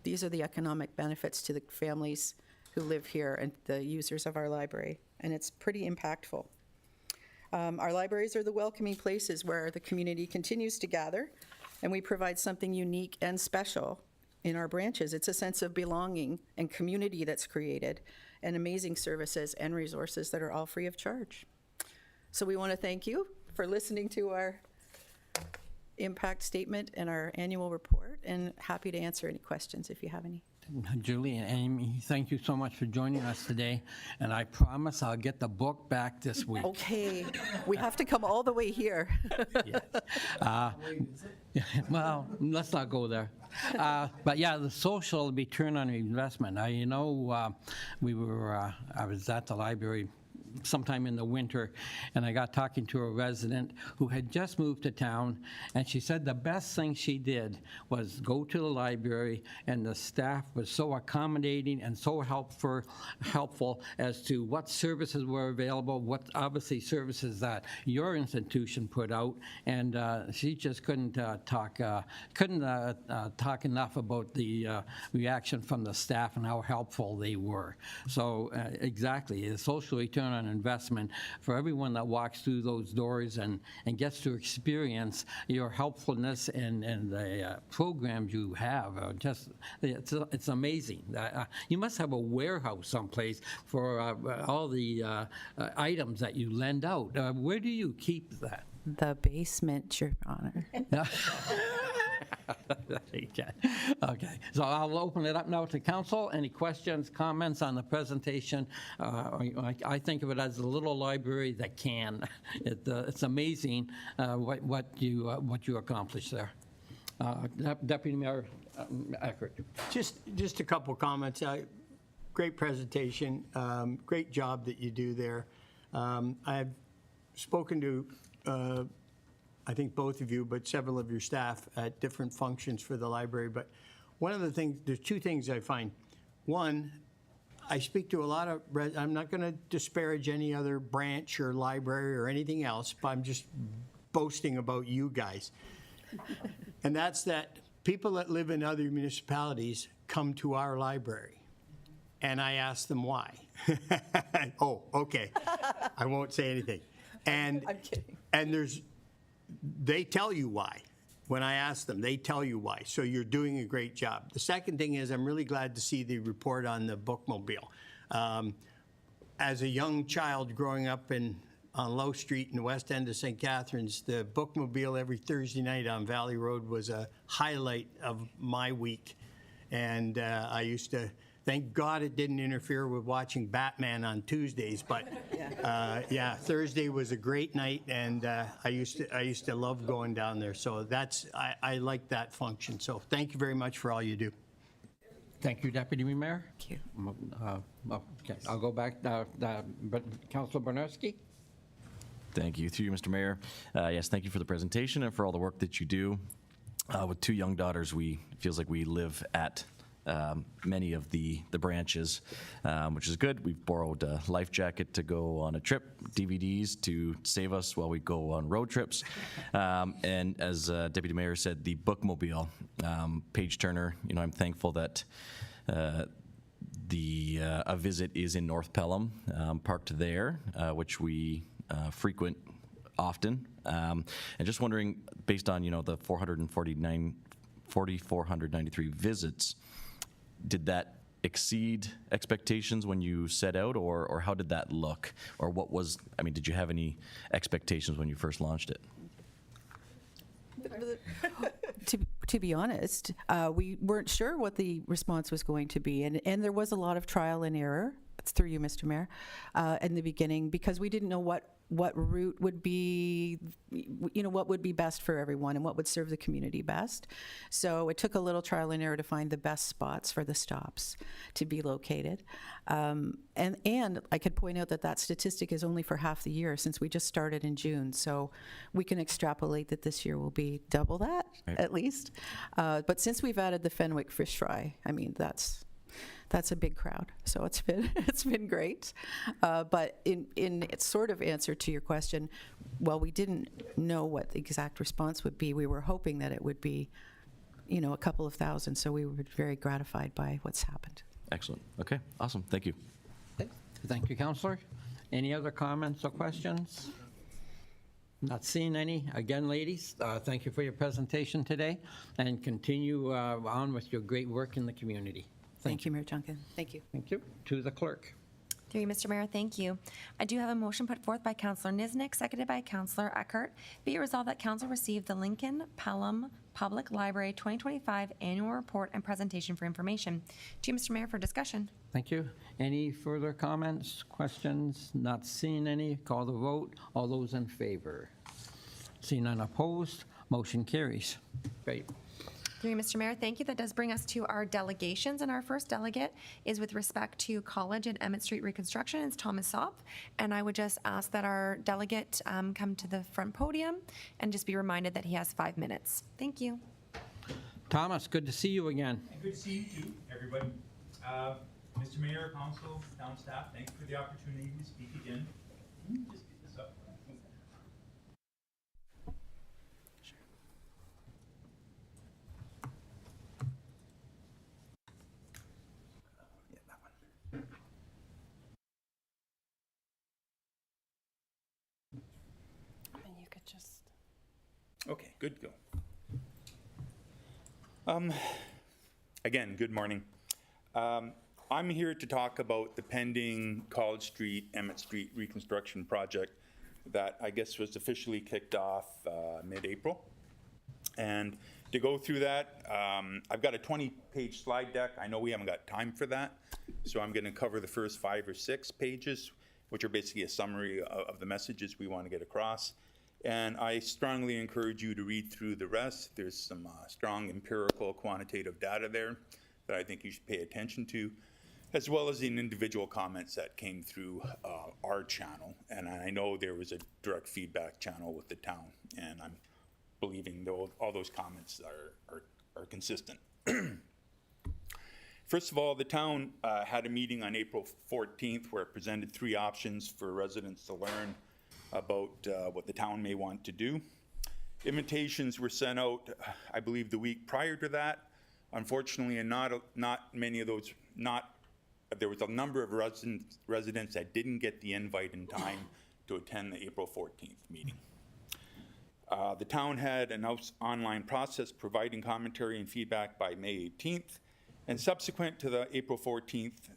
These are the economic benefits to the families who live here and the users of our library, and it's pretty impactful. Our libraries are the welcoming places where the community continues to gather, and we provide something unique and special in our branches. It's a sense of belonging and community that's created, and amazing services and resources that are all free of charge. So we want to thank you for listening to our impact statement and our annual report, and happy to answer any questions if you have any. Julie and Amy, thank you so much for joining us today, and I promise I'll get the book back this week. Okay, we have to come all the way here. Yes. Well, let's not go there. But yeah, the social return on investment. I was at the library sometime in the winter, and I got talking to a resident who had just moved to town, and she said the best thing she did was go to the library, and the staff was so accommodating and so helpful as to what services were available, what obviously services that your institution put out, and she just couldn't talk enough about the reaction from the staff and how helpful they were. So exactly, the social return on investment for everyone that walks through those doors and gets to experience your helpfulness and the programs you have. It's amazing. You must have a warehouse someplace for all the items that you lend out. Where do you keep that? The basement, Your Honor. Okay, so I'll open it up now to council. Any questions, comments on the presentation? I think of it as a little library that can. It's amazing what you accomplished there. Deputy Mayor Eckert. Just a couple comments. Great presentation. Great job that you do there. I've spoken to I think both of you, but several of your staff at different functions for the library. But one of the things, there's two things I find. One, I speak to a lot of, I'm not going to disparage any other branch or library or anything else, but I'm just boasting about you guys. And that's that people that live in other municipalities come to our library. And I ask them why. Oh, okay. I won't say anything. And I'm kidding. And they tell you why. When I ask them, they tell you why. So you're doing a great job. The second thing is I'm really glad to see the report on the bookmobile. As a young child growing up on Low Street in the west end of St. Catharines, the bookmobile every Thursday night on Valley Road was a highlight of my week. And I used to, thank God it didn't interfere with watching Batman on Tuesdays, but yeah, Thursday was a great night, and I used to love going down there. So I like that function. So thank you very much for all you do. Thank you, Deputy Mayor. Thank you. Okay, I'll go back to Councilor Bernarski. Thank you. Through you, Mr. Mayor. Yes, thank you for the presentation and for all the work that you do. With two young daughters, feels like we live at many of the branches, which is good. We've borrowed a life jacket to go on a trip, DVDs to save us while we go on road trips. And as Deputy Mayor said, the bookmobile, page turner, I'm thankful that a visit is in North Pelham, parked there, which we frequent often. And just wondering, based on, the 4,493 visits, did that exceed expectations when you set out, or how did that look? Or did you have any expectations when you first launched it? To be honest, we weren't sure what the response was going to be, and there was a lot of trial and error through you, Mr. Mayor, in the beginning, because we didn't know what route would be, what would be best for everyone and what would serve the community best. So it took a little trial and error to find the best spots for the stops to be located. And I could point out that statistic is only for half the year, since we just started in June. So we can extrapolate that this year will be double that, at least. But since we've added the Fenwick fish fry, I mean, that's a big crowd, so it's been great. But in its sort of answer to your question, well, we didn't know what the exact response would be. We were hoping that it would be, a couple of thousand. So we were very gratified by what's happened. Excellent. Okay, awesome. Thank you. Thank you, Councillor. Any other comments or questions? Not seeing any. Again, ladies, thank you for your presentation today, and continue on with your great work in the community. Thank you, Mayor Duncan. Thank you. Thank you. To the clerk. Through you, Mr. Mayor, thank you. I do have a motion put forth by Councillor Niznik, seconded by Councillor Eckhart. Be it resolved that Council receive the Lincoln Pelham Public Library 2025 Annual Report and Presentation for information. To you, Mr. Mayor, for discussion. Thank you. Any further comments, questions? Not seeing any. Call the vote. All those in favor? Seeing none opposed, motion carries. Great. Through you, Mr. Mayor, thank you. That does bring us to our delegations, and our first delegate is with respect to College and Emmett Street reconstruction. It's Thomas Sopp, and I would just ask that our delegate come to the front podium and just be reminded that he has 5 minutes. Thank you. Thomas, good to see you again. And good to see you too, everybody. Mr. Mayor, Council, town staff, thanks for the opportunity to speak again. Just get this up. And you could just... Okay, good to go. Again, good morning. I'm here to talk about the pending College Street, Emmett Street reconstruction project that I guess was officially kicked off mid-April. And to go through that, I've got a 20-page slide deck. I know we haven't got time for that, so I'm going to cover the first 5 or 6 pages, which are basically a summary of the messages we want to get across. And I strongly encourage you to read through the rest. There's some strong empirical quantitative data there that I think you should pay attention to, as well as the individual comments that came through our channel. And I know there was a direct feedback channel with the town, and I'm believing all those comments are consistent. First of all, the town had a meeting on April 14th where it presented 3 options for residents to learn about what the town may want to do. Invitations were sent out, I believe, the week prior to that. Unfortunately, and not many of those, there was a number of residents that didn't get the invite in time to attend the April 14th meeting. The town had an online process providing commentary and feedback by May 18th, and subsequent to the April 14th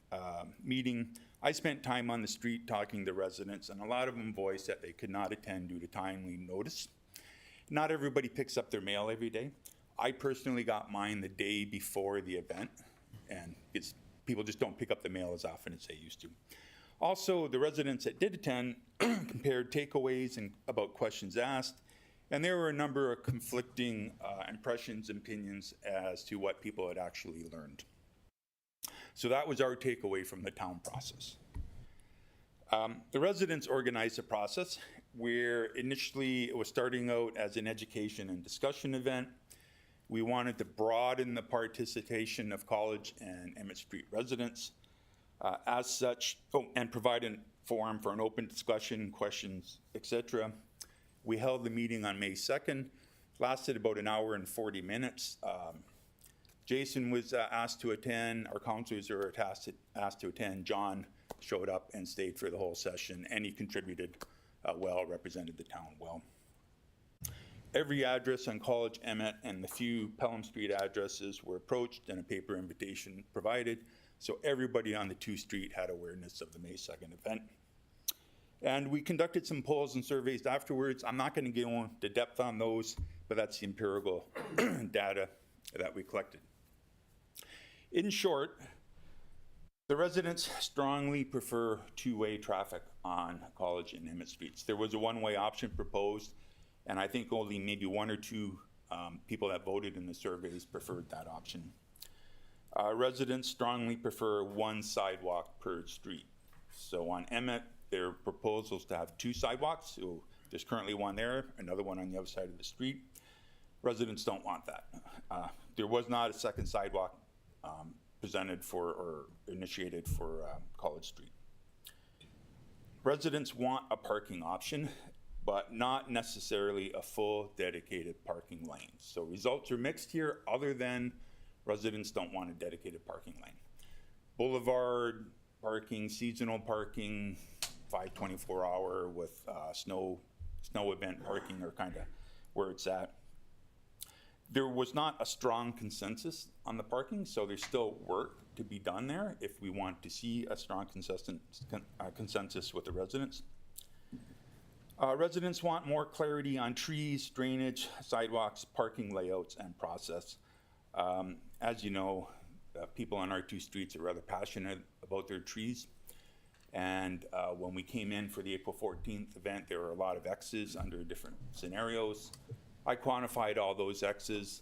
meeting, I spent time on the street talking to residents, and a lot of them voiced that they could not attend due to timely notice. Not everybody picks up their mail every day. I personally got mine the day before the event, and people just don't pick up the mail as often as they used to. Also, the residents that did attend compared takeaways and about questions asked, and there were a number of conflicting impressions and opinions as to what people had actually learned. So that was our takeaway from the town process. The residents organized a process where initially it was starting out as an education and discussion event. We wanted to broaden the participation of College and Emmett Street residents as such, and provide a forum for an open discussion, questions, etc. We held the meeting on May 2nd, lasted about an hour and 40 minutes. Jason was asked to attend, our councilors were asked to attend. John showed up and stayed for the whole session, and he contributed well, represented the town well. Every address on College, Emmett, and the few Pelham Street addresses were approached and a paper invitation provided, so everybody on the 2 street had awareness of the May 2nd event. And we conducted some polls and surveys afterwards. I'm not going to go into depth on those, but that's the empirical data that we collected. In short, The residents strongly prefer two-way traffic on College and Emmett Streets. There was a one-way option proposed, and I think only maybe one or two people that voted in the surveys preferred that option. Residents strongly prefer one sidewalk per street. So on Emmett, their proposal is to have two sidewalks. So there's currently one there, another one on the other side of the street. Residents don't want that. There was not a second sidewalk presented for or initiated for College Street. Residents want a parking option, but not necessarily a full dedicated parking lane. So results are mixed here, other than residents don't want a dedicated parking lane. Boulevard parking, seasonal parking, 5/24-hour with snow event parking are kind of where it's at. There was not a strong consensus on the parking, so there's still work to be done there if we want to see a strong consensus with the residents. Residents want more clarity on trees, drainage, sidewalks, parking layouts, and process. As you know, people on our two streets are rather passionate about their trees. And when we came in for the April 14th event, there were a lot of X's under different scenarios. I quantified all those X's.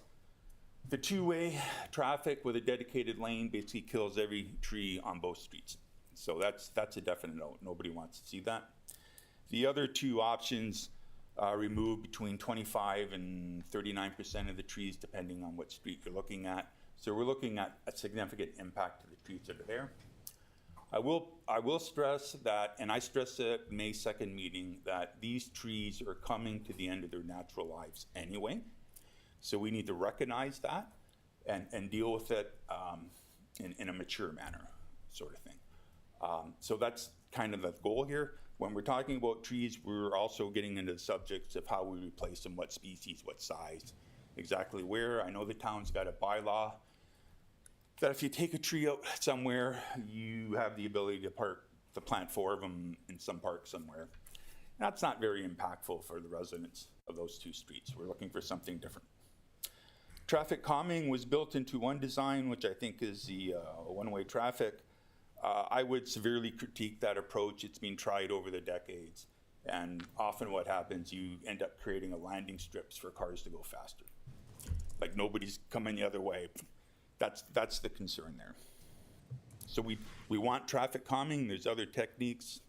The two-way traffic with a dedicated lane basically kills every tree on both streets. So that's a definite no. Nobody wants to see that. The other two options remove between 25 and 39% of the trees, depending on what street you're looking at. So we're looking at a significant impact to the trees that are there. I will stress that, and I stressed at May 2nd meeting, that these trees are coming to the end of their natural lives anyway. So we need to recognize that and deal with it in a mature manner, sort of thing. So that's kind of the goal here. When we're talking about trees, we're also getting into the subjects of how we replace them, what species, what size, exactly where. I know the town's got a bylaw that if you take a tree out somewhere, you have the ability to plant 4 of them in some park somewhere. That's not very impactful for the residents of those two streets. We're looking for something different. Traffic calming was built into one design, which I think is the one-way traffic. I would severely critique that approach. It's been tried over the decades. And often what happens, you end up creating a landing strips for cars to go faster. Like nobody's coming the other way. That's the concern there. So we want traffic calming. There's other techniques.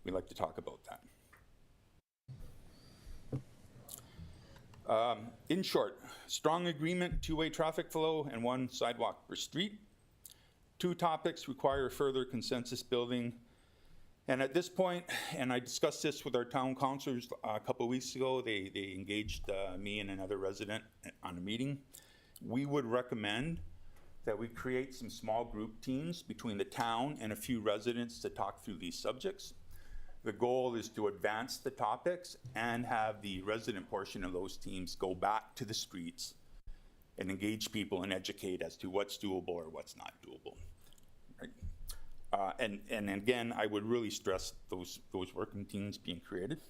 We like to talk about that. In short, strong agreement, two-way traffic flow, and one sidewalk per street. 2 topics require further consensus building. And at this point, and I discussed this with our town councilors a couple of weeks ago, they engaged me and another resident on a meeting. We would recommend that we create some small group teams between the town and a few residents to talk through these subjects. The goal is to advance the topics and have the resident portion of those teams go back to the streets and engage people and educate as to what's doable or what's not doable. Right? And again, I would really stress those working teams being created.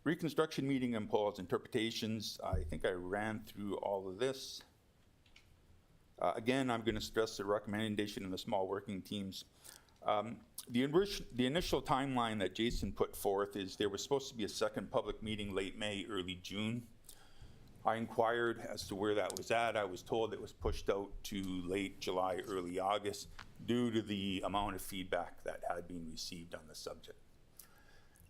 Reconstruction meeting and polls, interpretations. I think I ran through all of this. Again, I'm going to stress the recommendation of the small working teams. The initial timeline that Jason put forth is there was supposed to be a second public meeting late May, early June. I inquired as to where that was at. I was told it was pushed out to late July, early August due to the amount of feedback that had been received on the subject.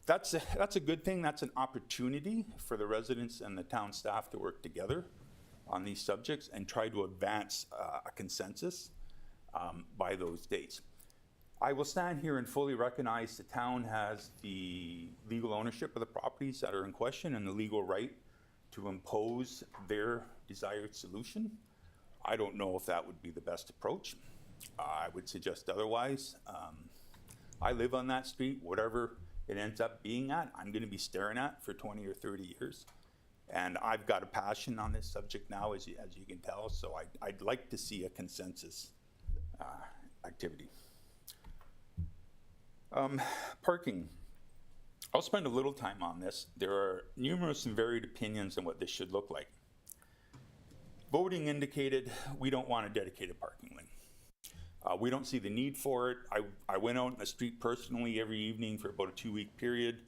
That's a good thing. That's an opportunity for the residents and the town staff to work together on these subjects and try to advance a consensus by those dates. I will stand here and fully recognize the town has the legal ownership of the properties that are in question and the legal right to impose their desired solution. I don't know if that would be the best approach. I would suggest otherwise. I live on that street. Whatever it ends up being at, I'm going to be staring at for 20 or 30 years. And I've got a passion on this subject now, as you can tell, so I'd like to see a consensus activity. Parking. I'll spend a little time on this. There are numerous and varied opinions on what this should look like. voting indicated we don't want a dedicated parking lane. We don't see the need for it. I went out in the street personally every evening for about a 2-week period.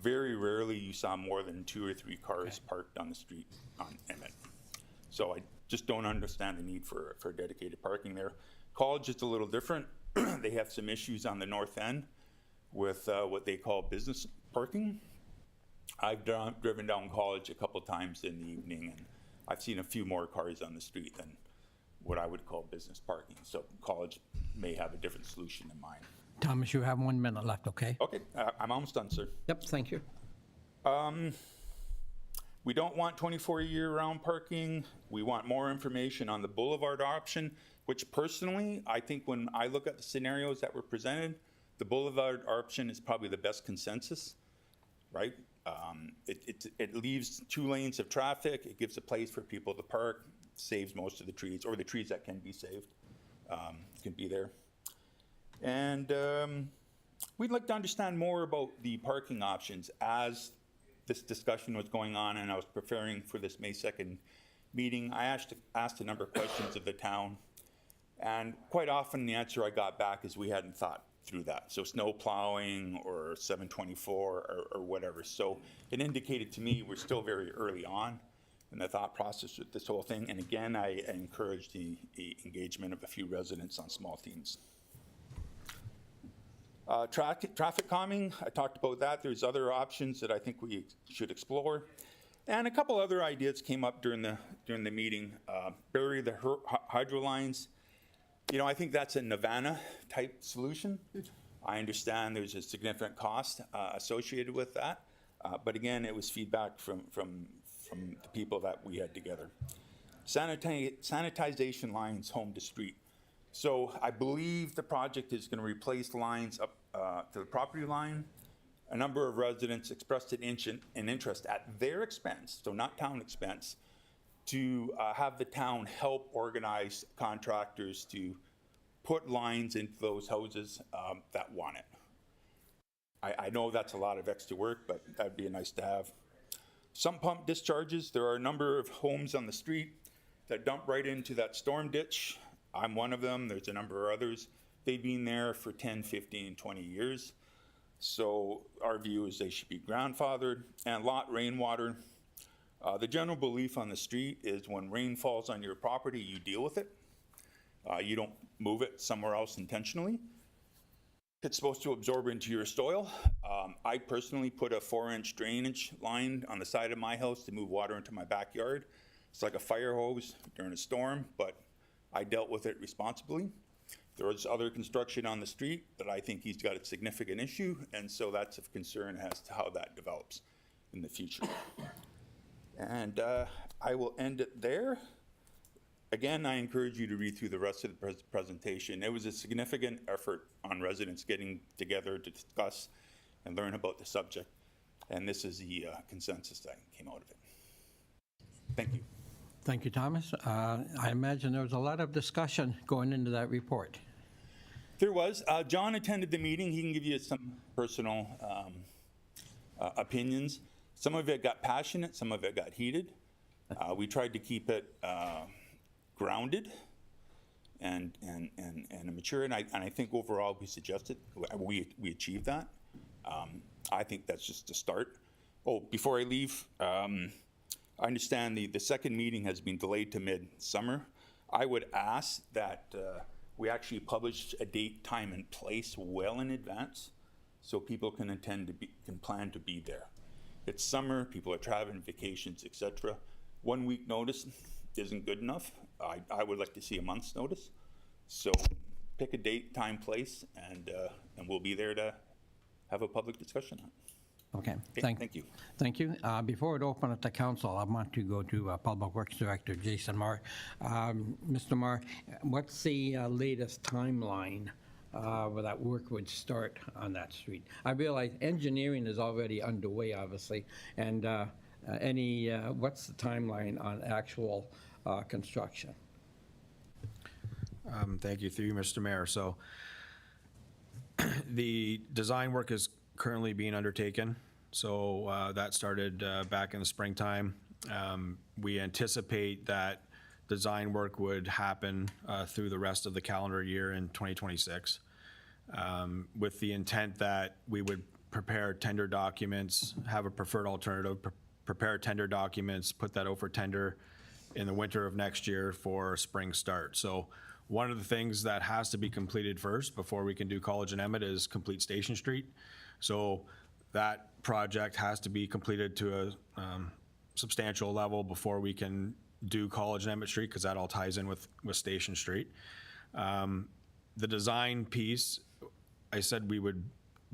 Very rarely you saw more than 2 or 3 cars parked on the street on Emmett. So I just don't understand the need for dedicated parking there. College is a little different. They have some issues on the north end with what they call business parking. I've driven down College a couple times in the evening, and I've seen a few more cars on the street than what I would call business parking. So College may have a different solution in mind. Thomas, you have 1 minute left, okay? Okay, I'm almost done, sir. Yep, thank you. We don't want 24 year-round parking. We want more information on the boulevard option, which personally, I think when I look at the scenarios that were presented, the boulevard option is probably the best consensus, right? It leaves 2 lanes of traffic. It gives a place for people to park, saves most of the trees, or the trees that can be saved can be there. And we'd like to understand more about the parking options as this discussion was going on and I was preparing for this May 2nd meeting. I asked a number of questions of the town, and quite often the answer I got back is we hadn't thought through that. So snow plowing or 724 or whatever. So it indicated to me we're still very early on in the thought process with this whole thing. And again, I encourage the engagement of a few residents on small themes. Traffic calming, I talked about that. There's other options that I think we should explore. And a couple other ideas came up during the meeting. Bury the hydro lines. You know, I think that's a Nirvana type solution. I understand there's a significant cost associated with that. But again, it was feedback from the people that we had together. Sanitization lines home to street. So I believe the project is going to replace lines up to the property line. A number of residents expressed an interest at their expense, so not town expense, to have the town help organize contractors to put lines into those houses that want it. I know that's a lot of extra work, but that'd be nice to have. Sump pump discharges. There are a number of homes on the street that dump right into that storm ditch. I'm one of them. There's a number of others. They've been there for 10, 15, 20 years. So our view is they should be grandfathered. And lot rainwater. The general belief on the street is when rain falls on your property, you deal with it. You don't move it somewhere else intentionally. It's supposed to absorb into your soil. I personally put a 4-inch drainage line on the side of my house to move water into my backyard. It's like a fire hose during a storm, but I dealt with it responsibly. There was other construction on the street that I think he's got a significant issue, and so that's of concern as to how that develops in the future. And I will end it there. Again, I encourage you to read through the rest of the presentation. It was a significant effort on residents getting together to discuss and learn about the subject, and this is the consensus that came out of it. Thank you. Thank you, Thomas. I imagine there was a lot of discussion going into that report. There was. John attended the meeting. He can give you some personal opinions. Some of it got passionate, some of it got heated. We tried to keep it grounded and mature, and I think overall we achieved that. I think that's just a start. Oh, before I leave, I understand the second meeting has been delayed to mid-summer. I would ask that we actually publish a date, time, and place well in advance so people can plan to be there. It's summer, people are traveling, vacations, etc. 1 week notice isn't good enough. I would like to see a month's notice. So pick a date, time, place, and we'll be there to have a public discussion on it. Okay, thank you. Thank you. Before it open up to council, I want to go to Public Works Director Jason Marr. Mr. Marr, what's the latest timeline where that work would start on that street? I realize engineering is already underway, obviously, and what's the timeline on actual construction? Thank you, through you, Mr. Mayor. So the design work is currently being undertaken. So that started back in the springtime. We anticipate that design work would happen through the rest of the calendar year in 2026, with the intent that we would prepare tender documents, have a preferred alternative, prepare tender documents, put that out for tender in the winter of next year for spring start. So one of the things that has to be completed first before we can do College and Emmett is complete Station Street. So that project has to be completed to a substantial level before we can do College and Emmett Street, because that all ties in with Station Street. The design piece, I said we would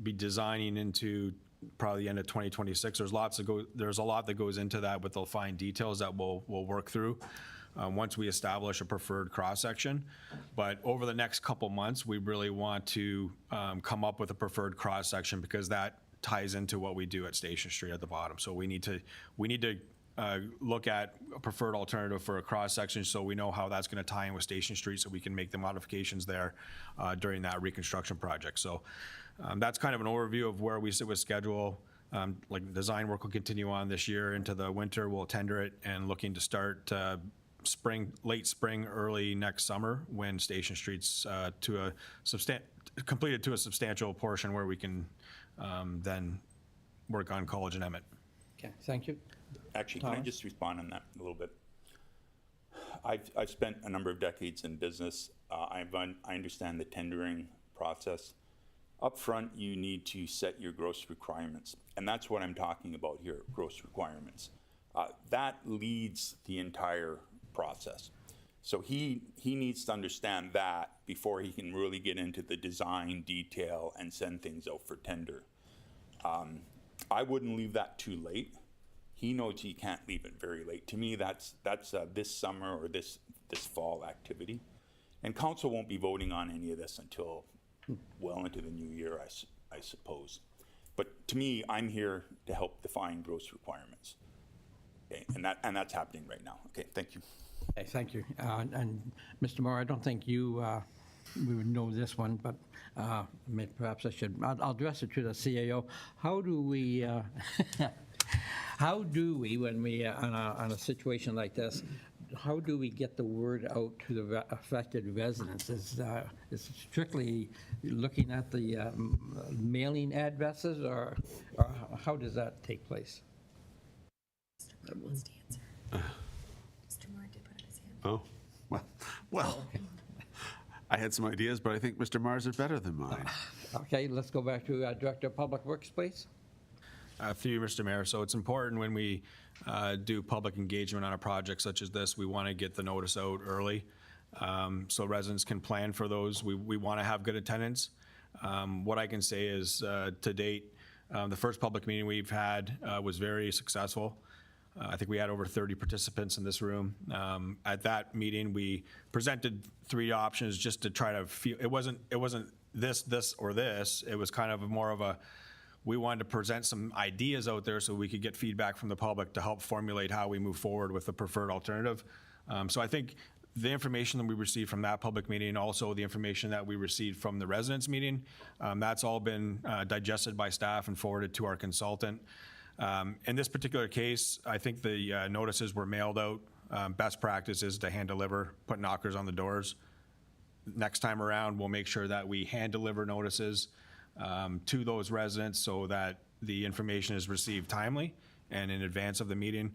be designing into probably the end of 2026. There's a lot that goes into that with the fine details that we'll work through once we establish a preferred cross-section. But over the next couple months, we really want to come up with a preferred cross-section, because that ties into what we do at Station Street at the bottom. So we need to look at a preferred alternative for a cross-section, so we know how that's going to tie in with Station Street, so we can make the modifications there during that reconstruction project. So that's kind of an overview of where we sit with schedule. Like design work will continue on this year into the winter. We'll tender it and looking to start late spring, early next summer, when Station Street's completed to a substantial portion where we can then work on College and Emmett. Okay, thank you. Actually, can I just respond on that a little bit? I've spent a number of decades in business. I understand the tendering process. Up front, you need to set your gross requirements, and that's what I'm talking about here, gross requirements. That leads the entire process. So he needs to understand that before he can really get into the design detail and send things out for tender. I wouldn't leave that too late. He knows he can't leave it very late. To me, that's this summer or this fall activity. And council won't be voting on any of this until well into the new year, I suppose. But to me, I'm here to help define gross requirements. Okay, and that's happening right now. Okay, thank you. Okay, thank you. And Mr. Moore, I don't think you we would know this one, but perhaps I should. I'll address it to the CAO. How do we, when we on a situation like this, how do we get the word out to the affected residents? Is strictly looking at the mailing addresses, or how does that take place? Mr. Moore wants to answer. Mr. Moore did put up his hand. Oh, well, I had some ideas, but I think Mr. Mars are better than mine. Okay, let's go back to Director of Public Works, please. Through you, Mr. Mayor. So it's important when we do public engagement on a project such as this, we want to get the notice out early so residents can plan for those. We want to have good attendance. What I can say is to date, the first public meeting we've had was very successful. I think we had over 30 participants in this room. At that meeting, we presented 3 options just to try to feel, it wasn't this, or this. It was kind of more of a, we wanted to present some ideas out there so we could get feedback from the public to help formulate how we move forward with the preferred alternative. So I think the information that we received from that public meeting, and also the information that we received from the residents meeting, that's all been digested by staff and forwarded to our consultant. In this particular case, I think the notices were mailed out. Best practice is to hand deliver, put knockers on the doors. Next time around, we'll make sure that we hand deliver notices to those residents so that the information is received timely and in advance of the meeting.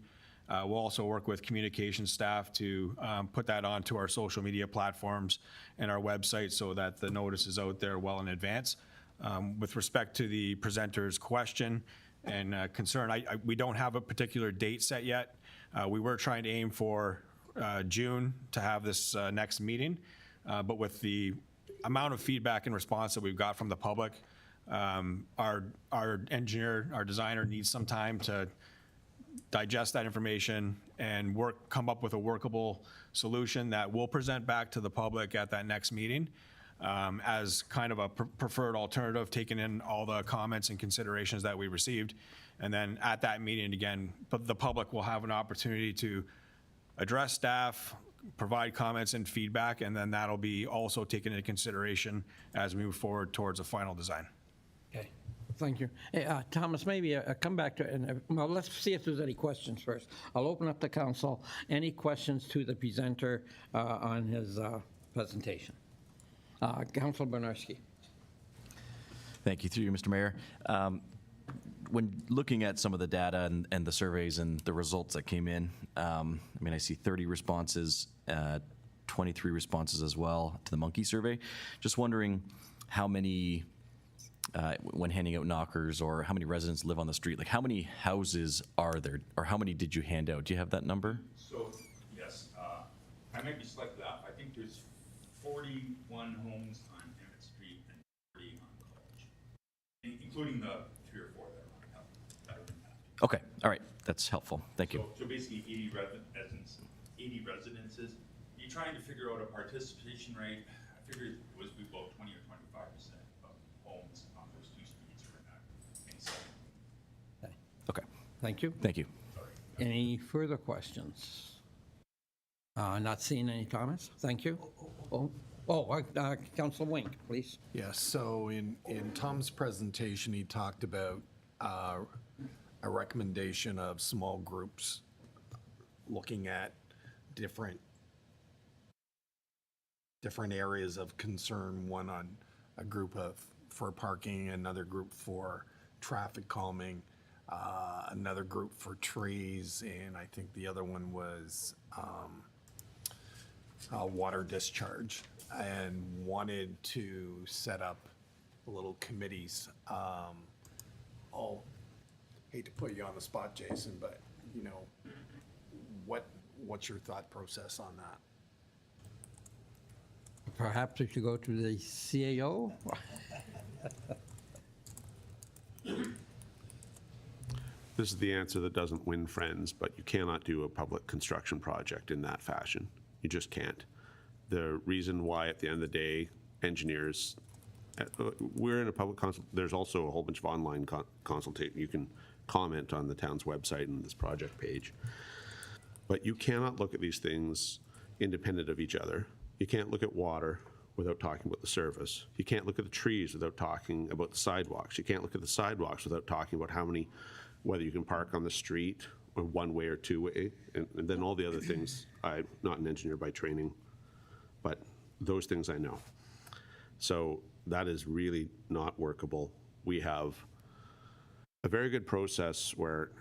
We'll also work with communication staff to put that onto our social media platforms and our website so that the notice is out there well in advance. With respect to the presenter's question and concern, we don't have a particular date set yet. We were trying to aim for June to have this next meeting, but with the amount of feedback and response that we've got from the public, our engineer, our designer needs some time to digest that information and come up with a workable solution that we'll present back to the public at that next meeting as kind of a preferred alternative, taking in all the comments and considerations that we received. And then at that meeting, again, the public will have an opportunity to address staff, provide comments and feedback, and then that'll be also taken into consideration as we move forward towards a final design. Okay. Thank you. Hey, Thomas, maybe come back to, well, let's see if there's any questions first. I'll open up the council. Any questions to the presenter on his presentation? Councilor Bernarski. Thank you, through you, Mr. Mayor. When looking at some of the data and the surveys and the results that came in, I mean, I see 30 responses, 23 responses as well to the monkey survey. Just wondering how many, when handing out knockers, or how many residents live on the street, like how many houses are there, or how many did you hand out? Do you have that number? So, yes, I might be slightly off. I think there's 41 homes on Emmett Street and 40 on College, including the 3 or 4 that are on Pelham, that are in that. Okay, all right, that's helpful. Thank you. So basically 80 residences. You're trying to figure out a participation rate. I figured it was about 20 or 25% of homes on those 2 streets are in that same setting. Okay, Thank you. thank you. Any further questions? Not seeing any comments? Thank you. Councilor Wink, please. Yes, so in Tom's presentation, he talked about a recommendation of small groups looking at different areas of concern, one on a group for parking, another group for traffic calming, another group for trees, and I think the other one was water discharge, and wanted to set up little committees. I'll hate to put you on the spot, Jason, but you know, what's your thought process on that? Perhaps we should go to the CAO? This is the answer that doesn't win friends, but you cannot do a public construction project in that fashion. You just can't. The reason why, at the end of the day, engineers, we're in a public consult. There's also a whole bunch of online consultation. You can comment on the town's website and this project page. But you cannot look at these things independent of each other. You can't look at water without talking about the service. You can't look at the trees without talking about the sidewalks. You can't look at the sidewalks without talking about whether you can park on the street or one way or two way, and then all the other things. I'm not an engineer by training, but those things I know. So that is really not workable. We have a very good process where,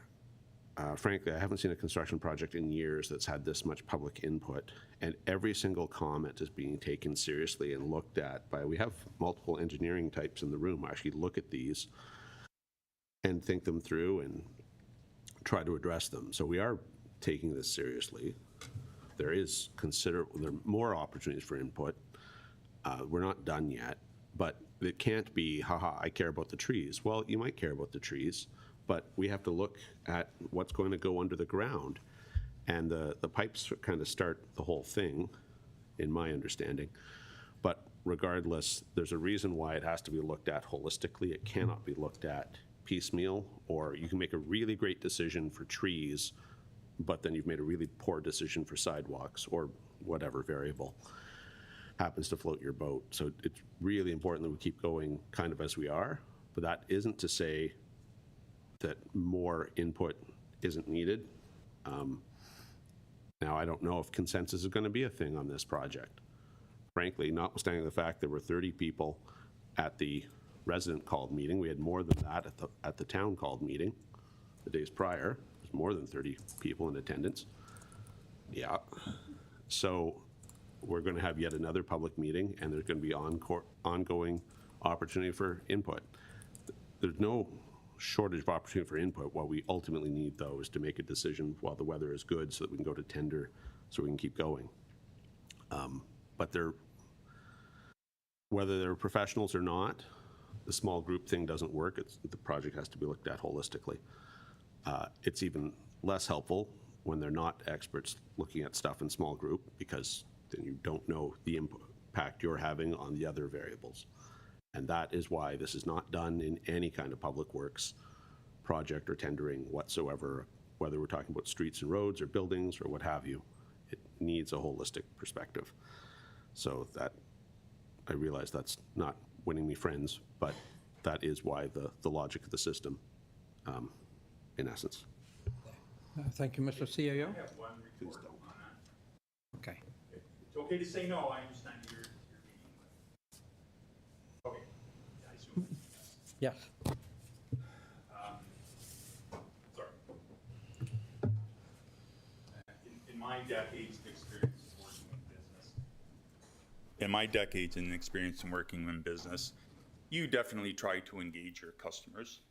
frankly, I haven't seen a construction project in years that's had this much public input, and every single comment is being taken seriously and looked at by, we have multiple engineering types in the room actually look at these and think them through and try to address them. So we are taking this seriously. There are more opportunities for input. We're not done yet, but it can't be, haha, I care about the trees. Well, you might care about the trees, but we have to look at what's going to go under the ground. And the pipes kind of start the whole thing, in my understanding. But regardless, there's a reason why it has to be looked at holistically. It cannot be looked at piecemeal, or you can make a really great decision for trees, but then you've made a really poor decision for sidewalks or whatever variable happens to float your boat. So it's really important that we keep going kind of as we are, but that isn't to say that more input isn't needed. Now, I don't know if consensus is going to be a thing on this project. Frankly, notwithstanding the fact there were 30 people at the resident called meeting, we had more than that at the town called meeting the days prior. There's more than 30 people in attendance. Yeah. So we're going to have yet another public meeting, and there's going to be ongoing opportunity for input. There's no shortage of opportunity for input. What we ultimately need, though, is to make a decision while the weather is good so that we can go to tender so we can keep going. But whether they're professionals or not, the small group thing doesn't work. The project has to be looked at holistically. It's even less helpful when they're not experts looking at stuff in small group, because then you don't know the impact you're having on the other variables. And that is why this is not done in any kind of public works project or tendering whatsoever, whether we're talking about streets and roads or buildings or what have you. It needs a holistic perspective. So that, I realize that's not winning me friends, but that is why the logic of the system, in essence. Thank you, Mr. CAO. I have one report on that. Okay. It's okay to say no, I understand you're meeting with. Okay. I assume. Yes. Sorry. In my decades of experience working in business, you definitely try to engage your customers.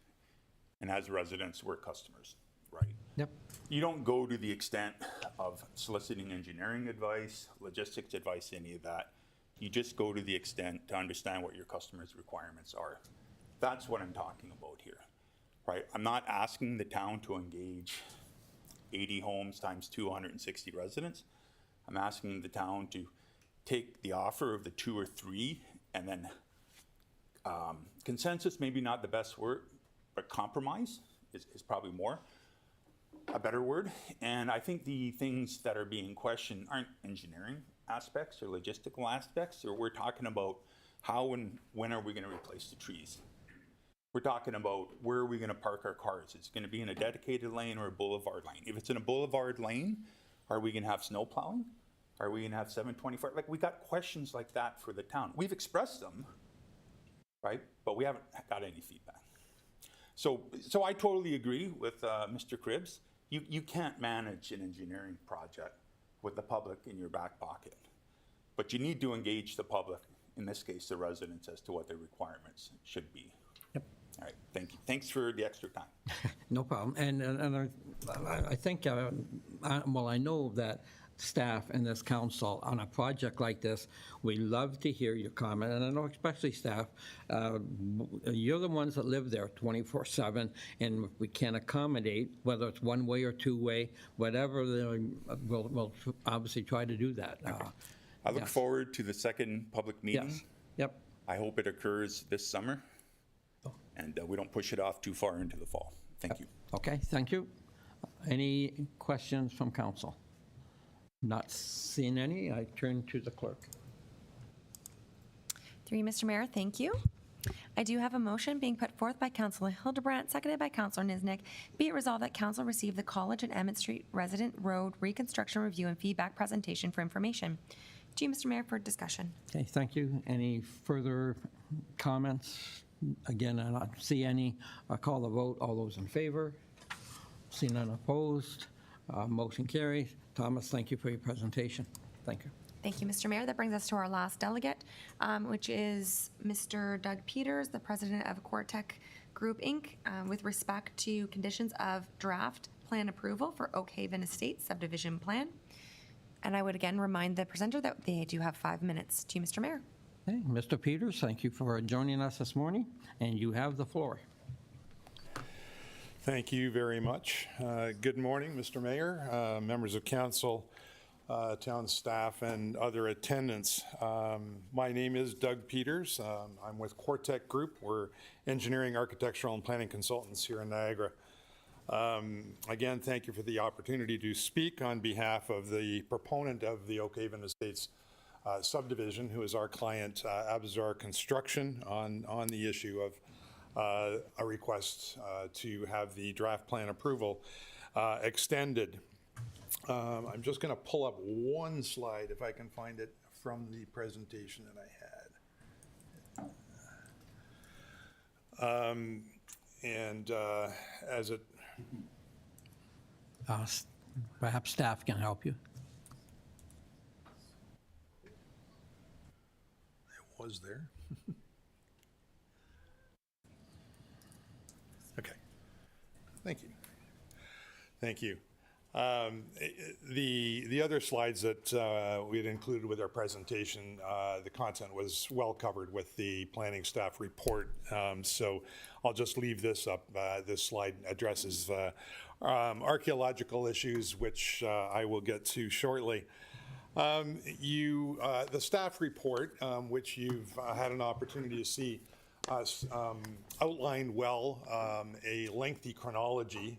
And as residents, we're customers, right? Yep. You don't go to the extent of soliciting engineering advice, logistics advice, any of that. You just go to the extent to understand what your customers' requirements are. That's what I'm talking about here, right? I'm not asking the town to engage 80 homes times 260 residents. I'm asking the town to take the offer of the 2 or 3 and then consensus, maybe not the best word, but compromise is probably a better word. And I think the things that are being questioned aren't engineering aspects or logistical aspects, or we're talking about how and when are we going to replace the trees. We're talking about where are we going to park our cars. It's going to be in a dedicated lane or a boulevard lane. If it's in a boulevard lane, are we going to have snow plowing? Are we going to have 724? Like, we got questions like that for the town. We've expressed them, right? But we haven't got any feedback. So I totally agree with Mr. Cribbs. You can't manage an engineering project with the public in your back pocket. But you need to engage the public, in this case the residents, as to what their requirements should be. Yep. All right, thank you. Thanks for the extra time. No problem. And I think, I know that staff and this council on a project like this, we love to hear your comment, and I know especially staff, you're the ones that live there 24/7, and if we can accommodate, whether it's one way or two way, whatever, we'll obviously try to do that. I look forward to the second public meeting. Yes. Yep. I hope it occurs this summer, and we don't push it off too far into the fall. Thank you. Okay, thank you. Any questions from council? Not seeing any, I turn to the clerk. Through you, Mr. Mayor, thank you. I do have a motion being put forth by Councilor Hildebrandt, seconded by Councilor Niznik. Be it resolved that Council receive the College and Emmett Street Resident Road Reconstruction Review and Feedback Presentation for information. To you, Mr. Mayor, for discussion. Okay, thank you. Any further comments? Again, I don't see any. I'll call the vote. All those in favor? See none opposed. Motion carries. Thomas, thank you for your presentation. Thank you. Thank you, Mr. Mayor. That brings us to our last delegate, which is Mr. Doug Peters, the president of Quartec Group, Inc., with respect to conditions of draft plan approval for Oak Haven Estates subdivision plan. And I would again remind the presenter that they do have 5 minutes. To you, Mr. Mayor. Okay, Mr. Peters, thank you for joining us this morning, and you have the floor. Thank you very much. Good morning, Mr. Mayor, members of council, town staff, and other attendants. My name is Doug Peters. I'm with Quartec Group. We're engineering, architectural, and planning consultants here in Niagara. Again, thank you for the opportunity to speak on behalf of the proponent of the Oak Haven Estates subdivision, who is our client, Abzar Construction, on the issue of a request to have the draft plan approval extended. I'm just going to pull up one slide, if I can find it, from the presentation that I had. As it... Perhaps staff can help you. It was there. Okay. Thank you. Thank you. The other slides that we had included with our presentation, the content was well covered with the planning staff report. So I'll just leave this up. This slide addresses archaeological issues, which I will get to shortly. The staff report, which you've had an opportunity to see, outlined well a lengthy chronology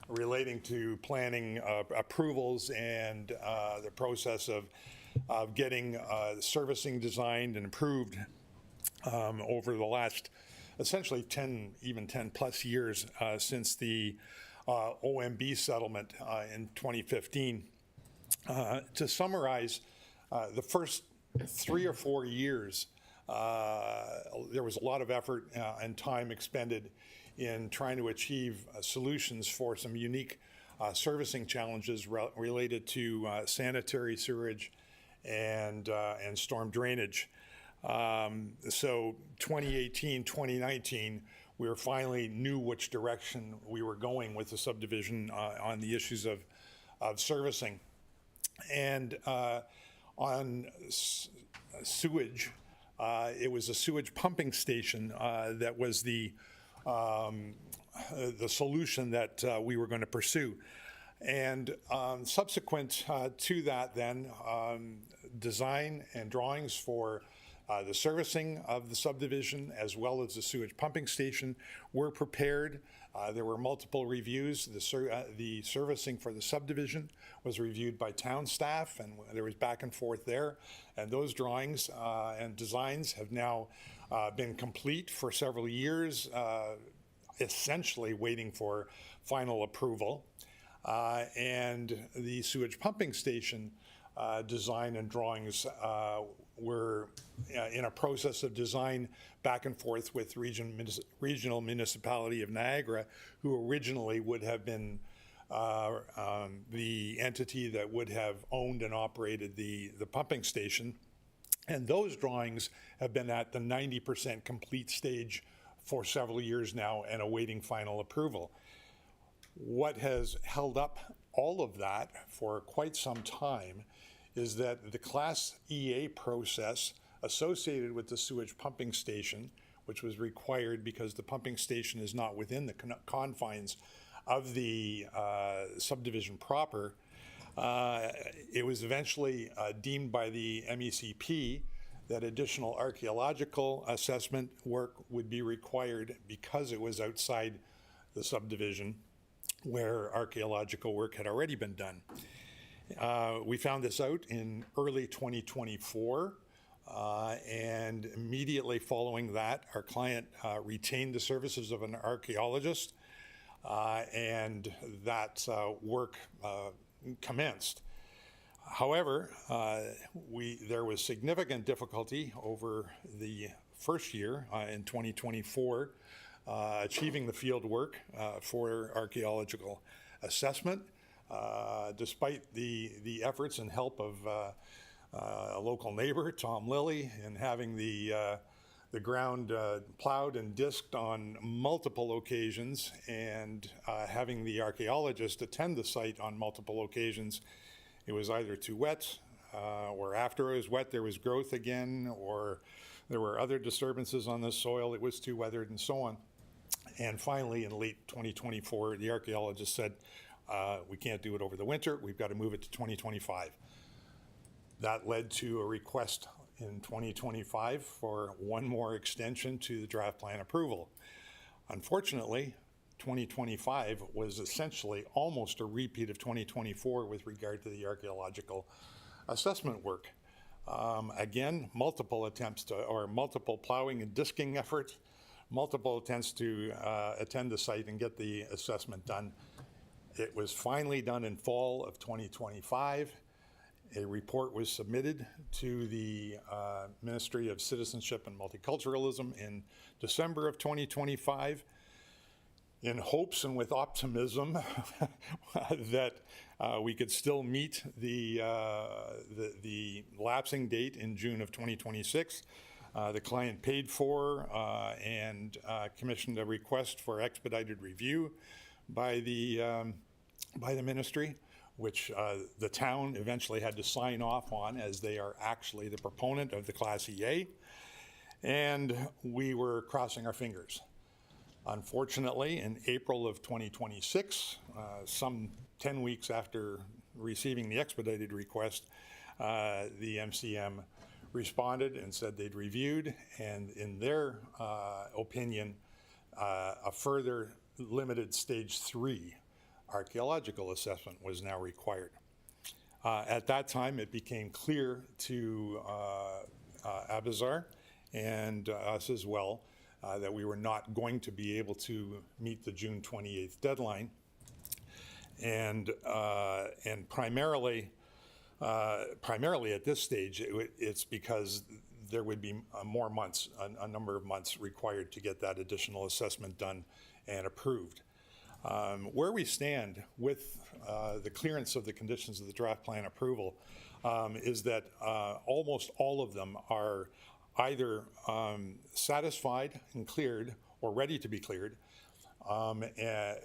relating to planning approvals and the process of getting servicing designed and approved over the last essentially 10 plus years since the OMB settlement in 2015. To summarize, the first 3 or 4 years, there was a lot of effort and time expended in trying to achieve solutions for some unique servicing challenges related to sanitary sewerage and storm drainage. So 2018, 2019, we finally knew which direction we were going with the subdivision on the issues of servicing. And on sewage, it was a sewage pumping station that was the solution that we were going to pursue. And subsequent to that then, design and drawings for the servicing of the subdivision as well as the sewage pumping station were prepared. There were multiple reviews. The servicing for the subdivision was reviewed by town staff, and there was back and forth there. And those drawings and designs have now been complete for several years, essentially waiting for final approval. And the sewage pumping station design and drawings were in a process of design back and forth with regional municipality of Niagara, who originally would have been the entity that would have owned and operated the pumping station. And those drawings have been at the 90% complete stage for several years now and awaiting final approval. What has held up all of that for quite some time is that the Class EA process associated with the sewage pumping station, which was required because the pumping station is not within the confines of the subdivision proper, it was eventually deemed by the MECP that additional archaeological assessment work would be required because it was outside the subdivision where archaeological work had already been done. We found this out in early 2024, and immediately following that, our client retained the services of an archaeologist, and that work commenced. However, there was significant difficulty over the first year in 2024 achieving the field work for archaeological assessment. Despite the efforts and help of a local neighbor, Tom Lilly, and having the ground plowed and disked on multiple occasions, and having the archaeologist attend the site on multiple occasions, it was either too wet, or after it was wet there was growth again, or there were other disturbances on the soil, it was too weathered, and so on. And finally, in late 2024, the archaeologist said, we can't do it over the winter, we've got to move it to 2025. That led to a request in 2025 for one more extension to the draft plan approval. Unfortunately, 2025 was essentially almost a repeat of 2024 with regard to the archaeological assessment work. Again, multiple attempts to, or multiple plowing and disking efforts, multiple attempts to attend the site and get the assessment done. It was finally done in fall of 2025. A report was submitted to the Ministry of Citizenship and Multiculturalism in December of 2025 in hopes and with optimism that we could still meet the lapsing date in June of 2026. The client paid for and commissioned a request for expedited review by the ministry, which the town eventually had to sign off on, as they are actually the proponent of the Class EA, and we were crossing our fingers. Unfortunately, in April of 2026, some 10 weeks after receiving the expedited request, the MCM responded and said they'd reviewed, and in their opinion, a further limited stage 3 archaeological assessment was now required. At that time, it became clear to Abizar and us as well that we were not going to be able to meet the June 28th deadline. And primarily at this stage, it's because there would be more months, a number of months required to get that additional assessment done and approved. Where we stand with the clearance of the conditions of the draft plan approval is that almost all of them are either satisfied and cleared or ready to be cleared,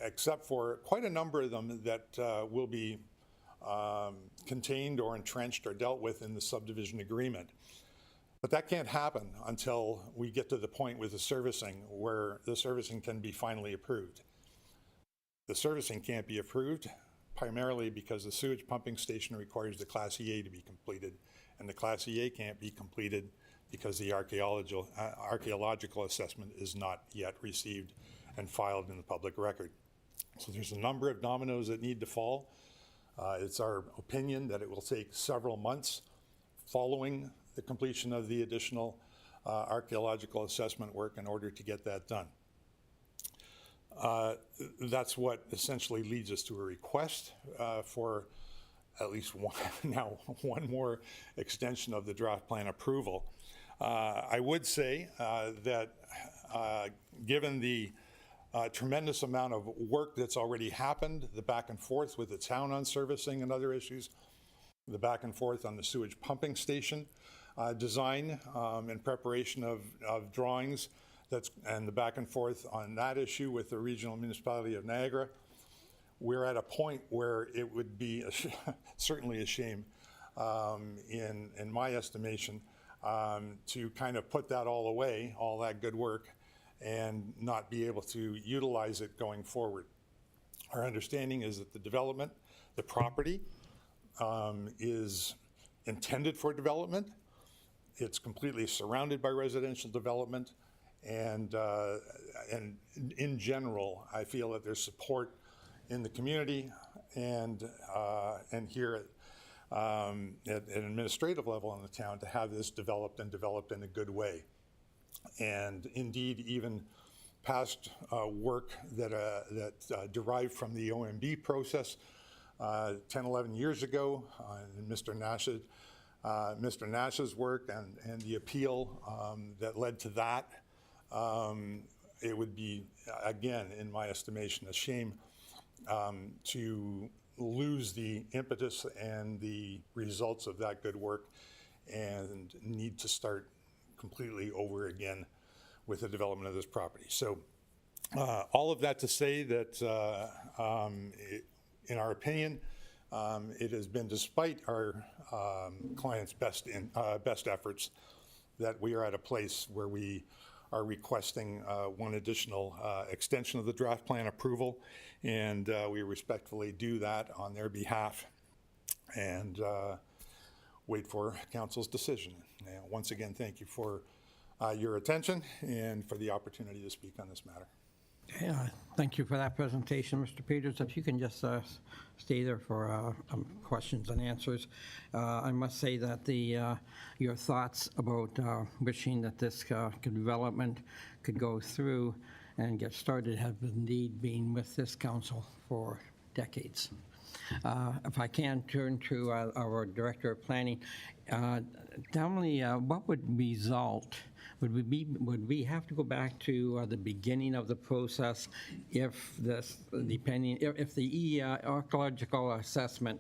except for quite a number of them that will be contained or entrenched or dealt with in the subdivision agreement. But that can't happen until we get to the point with the servicing where the servicing can be finally approved. The servicing can't be approved primarily because the sewage pumping station requires the Class EA to be completed, and the Class EA can't be completed because the archaeological assessment is not yet received and filed in the public record. So there's a number of dominoes that need to fall. It's our opinion that it will take several months following the completion of the additional archaeological assessment work in order to get that done. That's what essentially leads us to a request for at least one more extension of the draft plan approval. I would say that given the tremendous amount of work that's already happened, the back and forth with the town on servicing and other issues, the back and forth on the sewage pumping station design and preparation of drawings, and the back and forth on that issue with the regional municipality of Niagara, we're at a point where it would be certainly a shame, in my estimation, to kind of put that all away, all that good work, and not be able to utilize it going forward. Our understanding is that the development, the property, is intended for development. It's completely surrounded by residential development, and in general, I feel that there's support in the community and here at an administrative level in the town to have this developed in a good way. And indeed, even past work that derived from the OMB process 10, 11 years ago, and Mr. Nash's work and the appeal that led to that, it would be, again, in my estimation, a shame to lose the impetus and the results of that good work and need to start completely over again with the development of this property. So all of that to say that in our opinion, it has been, despite our client's best efforts, that we are at a place where we are requesting one additional extension of the draft plan approval, and we respectfully do that on their behalf and wait for council's decision. And once again, thank you for your attention and for the opportunity to speak on this matter. Yeah, thank you for that presentation, Mr. Peters. If you can just stay there for questions and answers. I must say that your thoughts about wishing that this development could go through and get started have indeed been with this council for decades. If I can turn to our Director of Planning, tell me what would result? Would we have to go back to the beginning of the process if if the archaeological assessment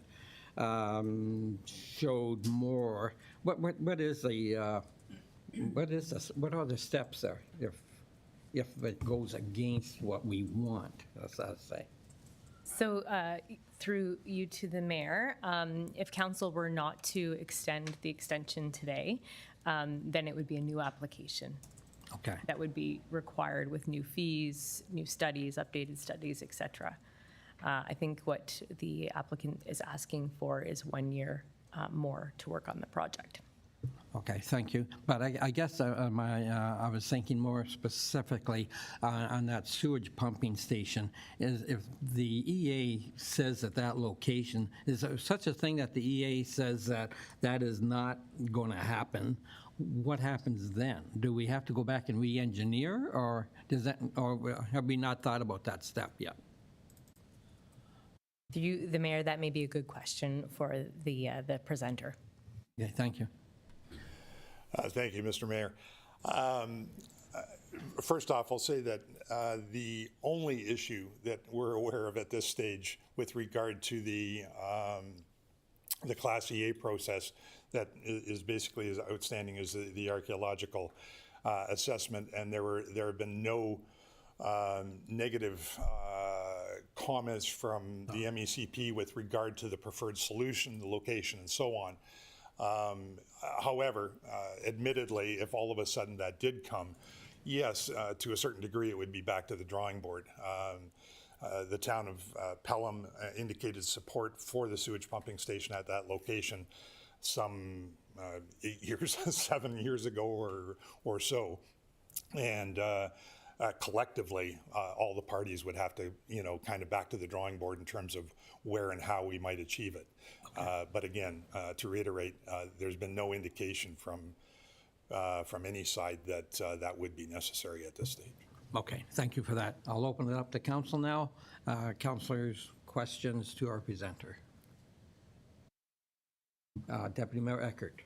showed more? What are the steps there if it goes against what we want? Let's say. So through you to the mayor, if council were not to extend the extension today, then it would be a new application. Okay. That would be required with new fees, new studies, updated studies, et cetera. I think what the applicant is asking for is 1 year more to work on the project. Okay, thank you. But I guess I was thinking more specifically on that sewage pumping station. Is if the EA says at that location, is there such a thing that the EA says that is not going to happen, what happens then? Do we have to go back and re-engineer, or have we not thought about that step yet? The mayor, that may be a good question for the presenter. Yeah, thank you. Thank you, Mr. Mayor. First off, I'll say that the only issue that we're aware of at this stage with regard to the Class EA process that is basically as outstanding as the archaeological assessment, and there have been no negative comments from the MECP with regard to the preferred solution, the location, and so on. However, admittedly, if all of a sudden that did come, yes, to a certain degree, it would be back to the drawing board. The town of Pelham indicated support for the sewage pumping station at that location some 8 years, 7 years ago or so. And collectively, all the parties would have to, kind of back to the drawing board in terms of where and how we might achieve it. But again, to reiterate, there's been no indication from any side that that would be necessary at this stage. Okay, thank you for that. I'll open it up to council now. Councilors, questions to our presenter. Deputy Mayor Eckert.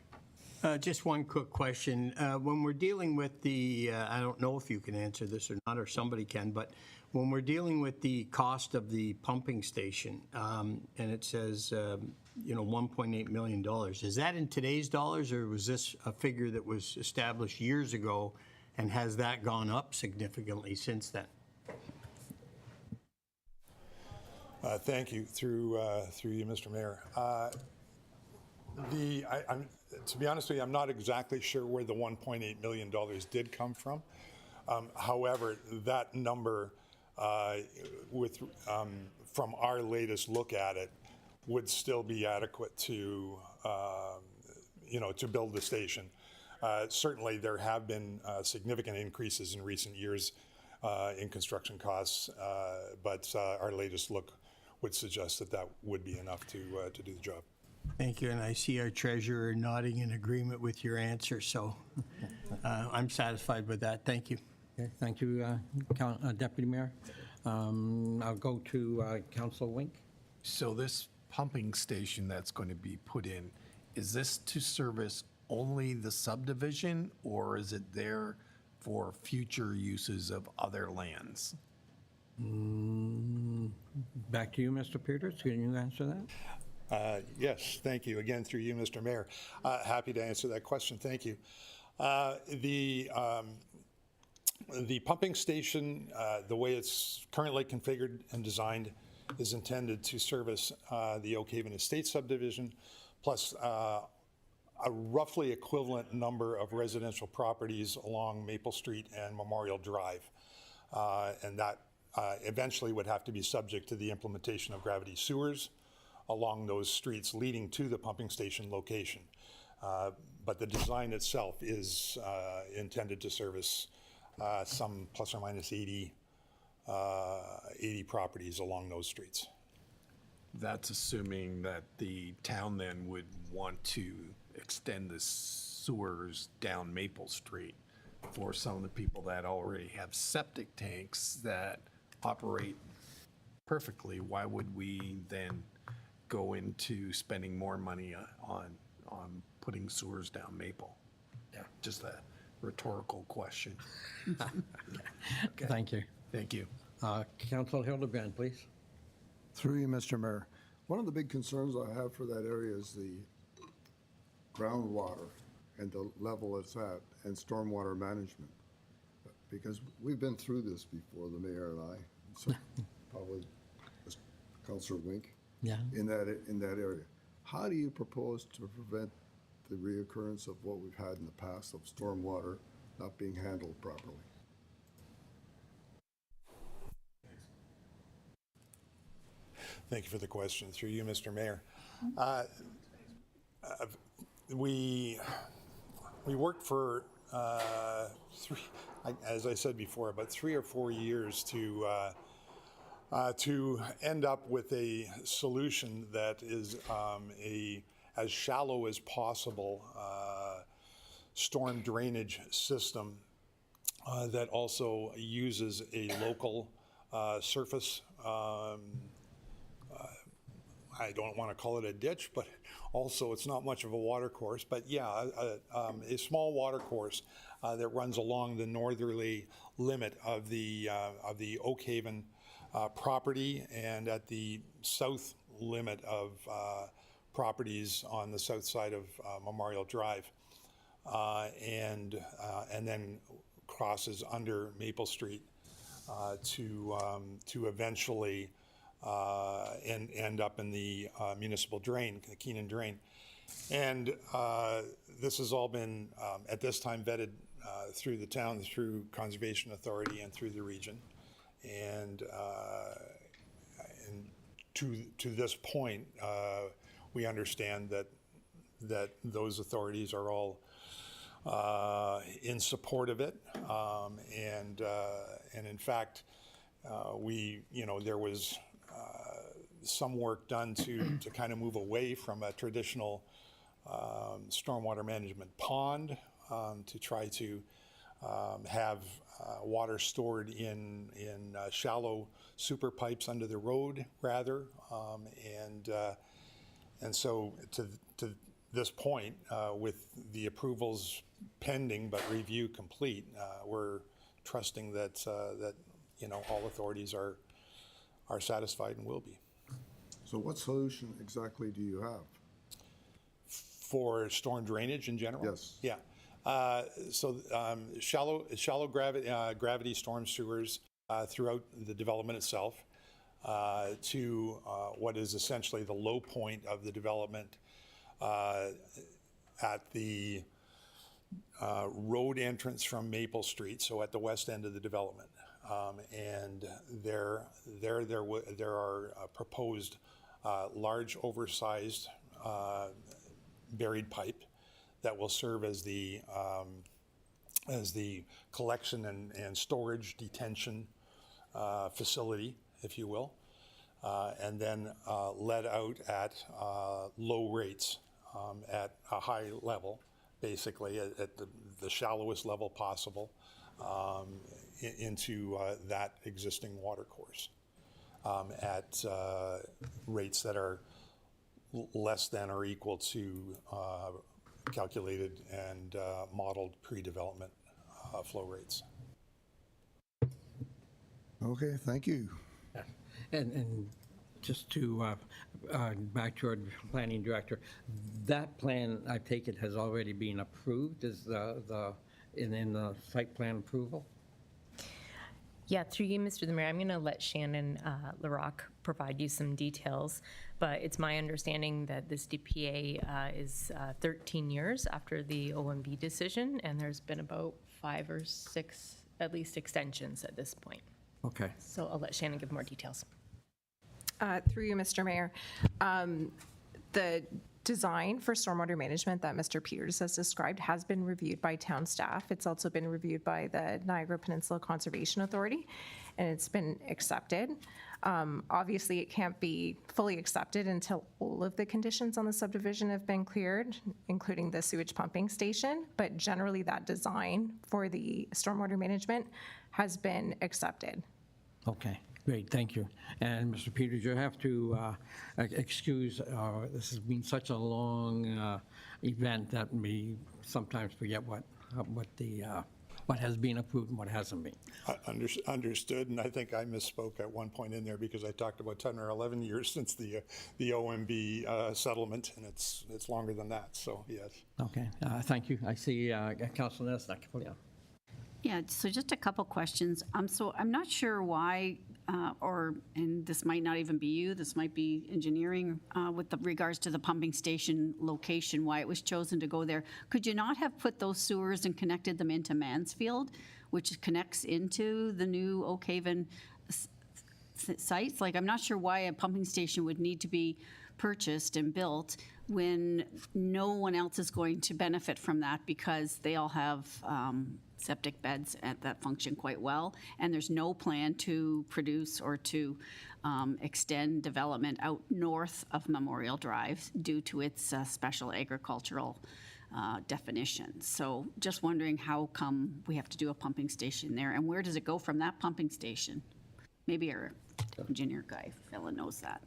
Just one quick question. When we're dealing with the, I don't know if you can answer this or not, or somebody can, but when we're dealing with the cost of the pumping station, and it says, $1.8 million, is that in today's dollars, or was this a figure that was established years ago, and has that gone up significantly since then? Thank you. Through you, Mr. Mayor. To be honest with you, I'm not exactly sure where the $1.8 million did come from. However, that number, from our latest look at it, would still be adequate to build the station. Certainly, there have been significant increases in recent years in construction costs, but our latest look would suggest that that would be enough to do the job. Thank you, and I see our treasurer nodding in agreement with your answer, so I'm satisfied with that. Thank you. Okay, thank you, Deputy Mayor. I'll go to Councilor Wink. So this pumping station that's going to be put in, is this to service only the subdivision, or is it there for future uses of other lands? Back to you, Mr. Peters. Can you answer that? Yes, thank you. Again, through you, Mr. Mayor. Happy to answer that question. Thank you. The pumping station, the way it's currently configured and designed, is intended to service the Oak Haven Estate subdivision, plus a roughly equivalent number of residential properties along Maple Street and Memorial Drive. And that eventually would have to be subject to the implementation of gravity sewers along those streets leading to the pumping station location. But the design itself is intended to service some plus or minus 80 properties along those streets. That's assuming that the town then would want to extend the sewers down Maple Street for some of the people that already have septic tanks that operate perfectly. Why would we then go into spending more money on putting sewers down Maple? Yeah, just a rhetorical question. Okay. Thank you. Thank you. Councilor Hildebrand, please. Through you, Mr. Mayor. One of the big concerns I have for that area is the groundwater and the level it's at and stormwater management. Because we've been through this before, the mayor and I, so probably Councilor Wink. Yeah. In that area. How do you propose to prevent the reoccurrence of what we've had in the past of stormwater not being handled properly? Thank you for the question. Through you, Mr. Mayor. We worked for as I said before, about 3 or 4 years to end up with a solution that is as shallow as possible storm drainage system that also uses a local surface, I don't want to call it a ditch, but also it's not much of a water course, but yeah, a small water course that runs along the northerly limit of the Oakhaven property and at the south limit of properties on the south side of Memorial Drive, and then crosses under Maple Street to eventually end up in the municipal drain, the Keenan Drain. And this has all been, at this time, vetted through the town, through Conservation Authority, and through the region. And to this point, we understand that those authorities are all in support of it. And in fact, there was some work done to kind of move away from a traditional stormwater management pond to try to have water stored in shallow super pipes under the road rather. And so to this point, with the approvals pending but review complete, we're trusting that all authorities are satisfied and will be. So what solution exactly do you have? For storm drainage in general? Yes. Yeah. Shallow gravity storm sewers throughout the development itself to what is essentially the low point of the development at the road entrance from Maple Street, so at the west end of the development. And there are proposed large, oversized buried pipe that will serve as the collection and storage detention facility, if you will, and then let out at low rates at a high level, basically at the shallowest level possible into that existing water course at rates that are less than or equal to calculated and modeled pre-development flow rates. Okay, thank you. And just to, back to our planning director, that plan, I take it, has already been approved, is in the site plan approval? Yeah, through you, Mr. the Mayor, I'm going to let Shannon LaRocque provide you some details, but it's my understanding that this DPA is 13 years after the OMB decision, and there's been about 5 or 6, at least, extensions at this point. Okay. So I'll let Shannon give more details. Through you, Mr. Mayor. The design for stormwater management that Mr. Peters has described has been reviewed by town staff. It's also been reviewed by the Niagara Peninsula Conservation Authority, and it's been accepted. Obviously, it can't be fully accepted until all of the conditions on the subdivision have been cleared, including the sewage pumping station, but generally that design for the stormwater management has been accepted. Okay. Great, thank you. And Mr. Peters, you have to excuse, this has been such a long event that we sometimes forget what has been approved and what hasn't been. Understood, and I think I misspoke at one point in there because I talked about 10 or 11 years since the OMB settlement, and it's longer than that, so yes. Okay, thank you. I see Councilor Nesnak. Yeah. Yeah, so just a couple questions. So I'm not sure why, and this might not even be you, this might be engineering with regards to the pumping station location, why it was chosen to go there. Could you not have put those sewers and connected them into Mansfield, which connects into the new Oakhaven sites? Like, I'm not sure why a pumping station would need to be purchased and built when no one else is going to benefit from that because they all have septic beds that function quite well, and there's no plan to produce or to extend development out north of Memorial Drive due to its special agricultural definitions. So just wondering how come we have to do a pumping station there, and where does it go from that pumping station? Maybe our engineer guy, fella, knows that.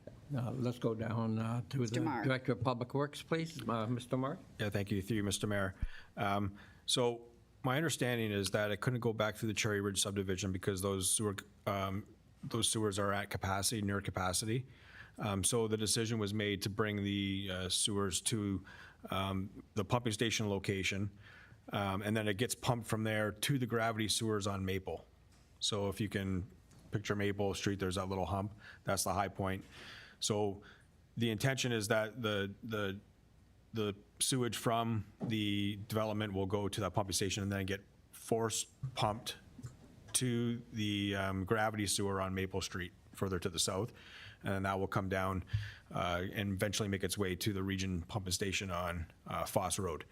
Let's go down to the Marr. Director of Public Works, please. Mr. Marr? Yeah, thank you, through you, Mr. Mayor. So my understanding is that it couldn't go back through the Cherry Ridge subdivision because those sewers are at capacity, near capacity. So the decision was made to bring the sewers to the pumping station location, and then it gets pumped from there to the gravity sewers on Maple. So if you can picture Maple Street, there's that little hump. That's the high point. So the intention is that the sewage from the development will go to that pumping station and then get force pumped to the gravity sewer on Maple Street further to the south. And then that will come down and eventually make its way to the region pumping station on Foss Road.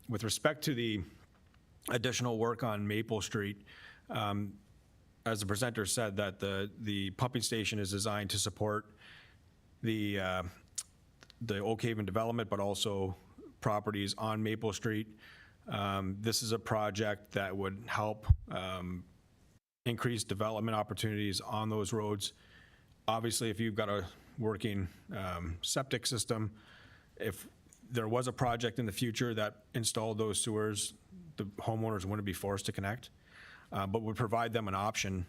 With respect to the additional work on Maple Street, as the presenter said, that the pumping station is designed to support the Oak Haven development, but also properties on Maple Street. This is a project that would help increase development opportunities on those roads. Obviously, if you've got a working septic system, if there was a project in the future that installed those sewers, the homeowners wouldn't be forced to connect, but would provide them an option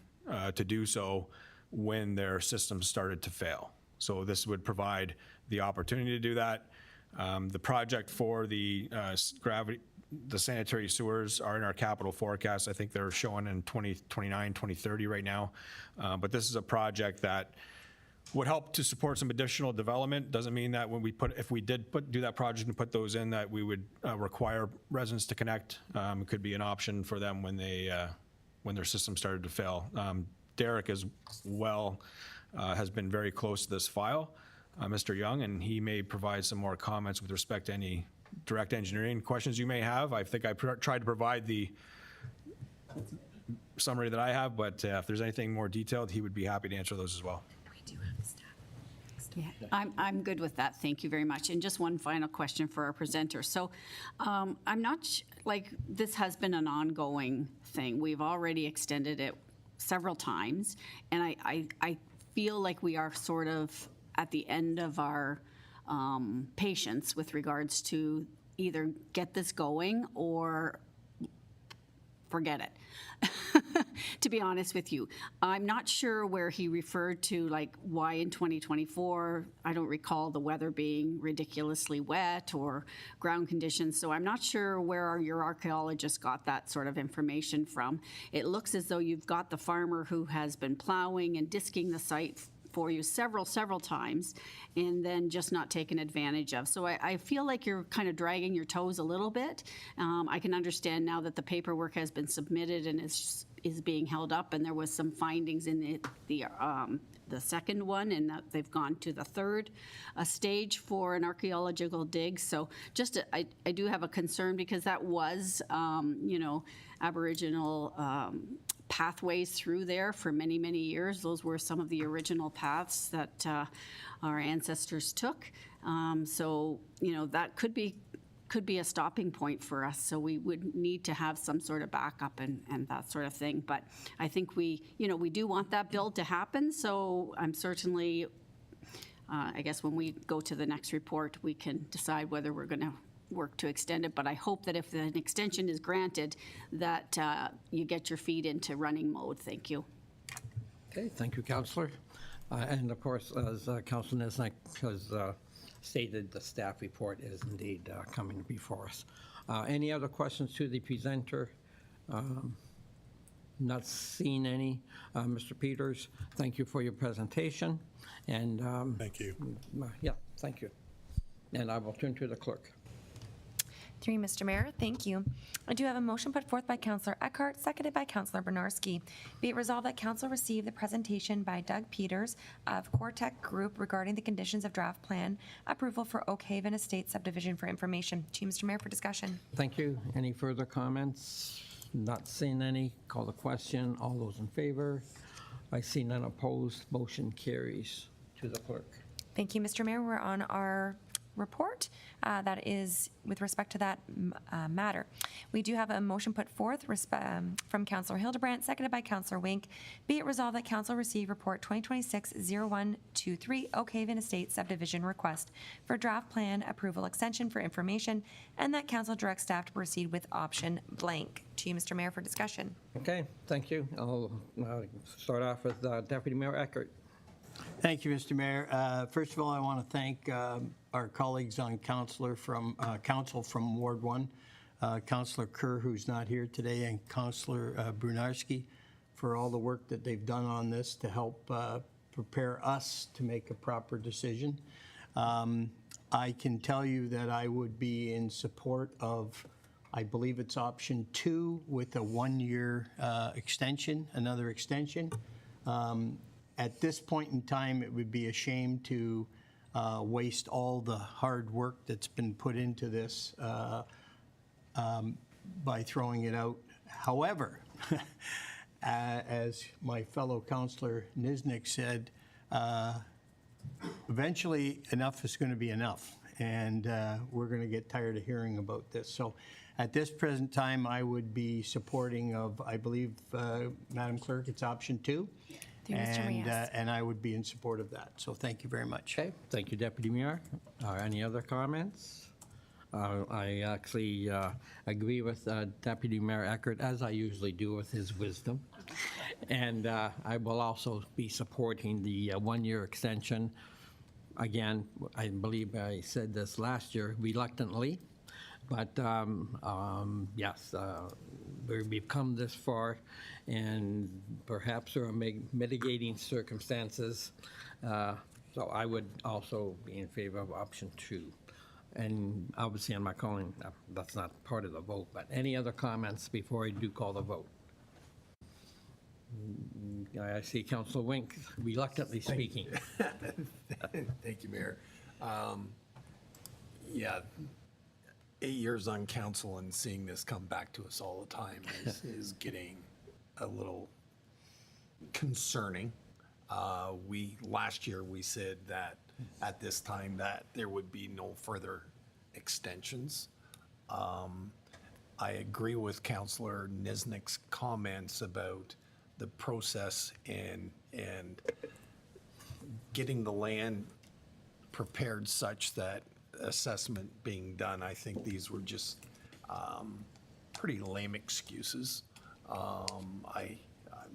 to do so when their systems started to fail. So this would provide the opportunity to do that. The project for the sanitary sewers are in our capital forecast. I think they're showing in 2029, 2030 right now. But this is a project that would help to support some additional development. Doesn't mean that when if we did do that project and put those in, that we would require residents to connect. It could be an option for them when their system started to fail. Derek as well has been very close to this file, Mr. Young, and he may provide some more comments with respect to any direct engineering questions you may have. I think I tried to provide the summary that I have, but if there's anything more detailed, he would be happy to answer those as well. Yeah, I'm good with that. Thank you very much. And just one final question for our presenter. So I'm not, this has been an ongoing thing. We've already extended it several times, and I feel like we are sort of at the end of our patience with regards to either get this going or forget it. To be honest with you, I'm not sure where he referred to, why in 2024. I don't recall the weather being ridiculously wet or ground conditions, so I'm not sure where your archaeologist got that sort of information from. It looks as though you've got the farmer who has been plowing and disking the site for you several times and then just not taken advantage of. So I feel like you're kind of dragging your toes a little bit. I can understand now that the paperwork has been submitted and is being held up, and there was some findings in the second one, and that they've gone to the third stage for an archaeological dig. So just I do have a concern because that was Aboriginal pathways through there for many, many years. Those were some of the original paths that our ancestors took. So, that could be a stopping point for us. So we would need to have some sort of backup and that sort of thing. But I think we do want that build to happen. So I'm certainly, I guess when we go to the next report, we can decide whether we're going to work to extend it, but I hope that if an extension is granted, that you get your feet into running mode. Thank you. Okay, thank you, Councillor. And of course, as Councillor Nesnick has stated, the staff report is indeed coming before us. Any other questions to the presenter? Not seeing any. Mr. Peters, thank you for your presentation. And thank you. Yeah, thank you. And I will turn to the clerk. Through you, Mr. Mayor, thank you. I do have a motion put forth by Councillor Eckhart, seconded by Councillor Bernarski. Be it resolved that Council receive the presentation by Doug Peters of Cortec Group regarding the conditions of draft plan approval for Oak Haven Estate subdivision for information. To you, Mr. Mayor, for discussion. Thank you. Any further comments? Not seeing any. Call the question. All those in favor? I see none opposed. Motion carries. To the clerk. Thank you, Mr. Mayor. We're on our report that is with respect to that matter. We do have a motion put forth from Councillor Hildebrandt, seconded by Councillor Wink. Be it resolved that Council receive report 2026-0123 Oakhaven Estates subdivision request for draft plan approval extension for information, and that Council direct staff to proceed with option blank. To you, Mr. Mayor, for discussion. Okay, thank you. I'll start off with Deputy Mayor Eckert. Thank you, Mr. Mayor. First of all, I want to thank our colleagues on council from Ward 1, Councillor Kerr, who's not here today, and Councillor Brunarski for all the work that they've done on this to help prepare us to make a proper decision. I can tell you that I would be in support of, I believe it's option 2 with a 1-year extension, another extension. At this point in time, it would be a shame to waste all the hard work that's been put into this by throwing it out. However, as my fellow councillor Niznik said, eventually enough is going to be enough, and we're going to get tired of hearing about this. So at this present time, I would be supporting of, I believe, Madam Clerk, it's option 2. And I would be in support of that. So thank you very much. Okay, thank you, Deputy Mayor. Any other comments? I actually agree with Deputy Mayor Eckert, as I usually do, with his wisdom. And I will also be supporting the 1-year extension. Again, I believe I said this last year, reluctantly. But yes, we've come this far, and perhaps there are mitigating circumstances. So I would also be in favor of option 2. And obviously, I'm not calling, that's not part of the vote, but any other comments before I do call the vote? I see Councillor Wink reluctantly speaking. Thank you, Mayor. Yeah, 8 years on council and seeing this come back to us all the time is getting a little concerning. Last year we said that at this time that there would be no further extensions. I agree with Councillor Niznik's comments about the process and getting the land prepared such that assessment being done. I think these were just pretty lame excuses.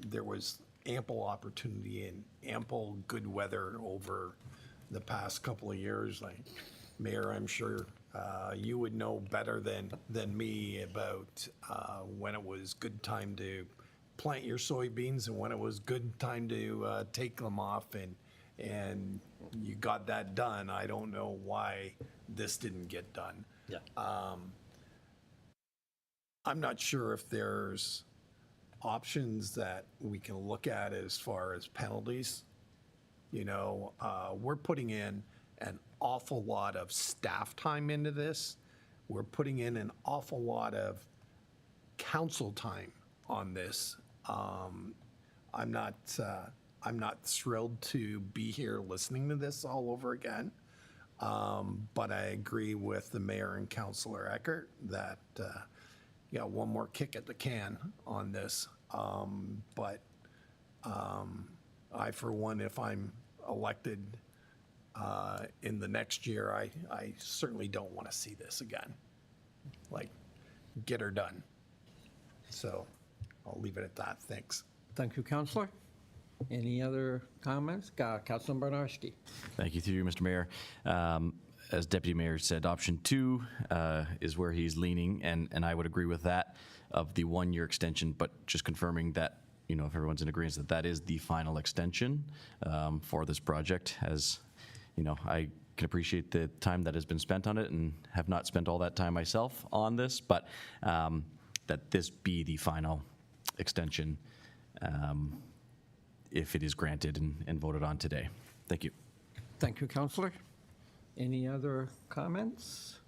There was ample opportunity and ample good weather over the past couple of years. Like, Mayor, I'm sure you would know better than me about when it was good time to plant your soybeans and when it was good time to take them off, and you got that done. I don't know why this didn't get done. Yeah. I'm not sure if there's options that we can look at as far as penalties. You know, we're putting in an awful lot of staff time into this. We're putting in an awful lot of council time on this. I'm not thrilled to be here listening to this all over again. But I agree with the mayor and Councillor Eckert that one more kick at the can on this. But I, for one, if I'm elected in the next year, I certainly don't want to see this again. Like, get her done. So I'll leave it at that. Thanks. Thank you, Councillor. Any other comments? Councilor Bernarski. Thank you, through you, Mr. Mayor. As Deputy Mayor said, option 2 is where he's leaning, and I would agree with that, of the 1-year extension, but just confirming that, you know, if everyone's in agreement that that is the final extension for this project. As you know, I can appreciate the time that has been spent on it and have not spent all that time myself on this, but that this be the final extension if it is granted and voted on today. Thank you. Thank you, Councillor. Any other comments?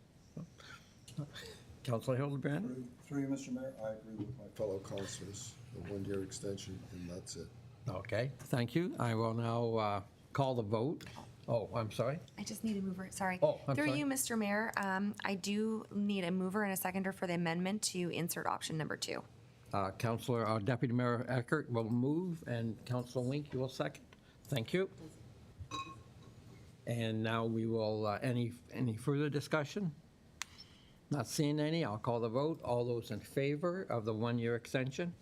Councillor Hildebrand? Through you, Mr. Mayor, I agree with my fellow councillors. A 1-year extension, and that's it. Okay, thank you. I will now call the vote Oh, I'm sorry. I just need a mover, sorry. Oh, I'm Through sorry. you, Mr. Mayor, I do need a mover and a seconder for the amendment to insert option number 2. Councillor, Deputy Mayor Eckert will move, and Councillor Wink, you will second. Thank you. And now we will, any further discussion? Not seeing any, I'll call the vote. All those in favor of the one-year extension?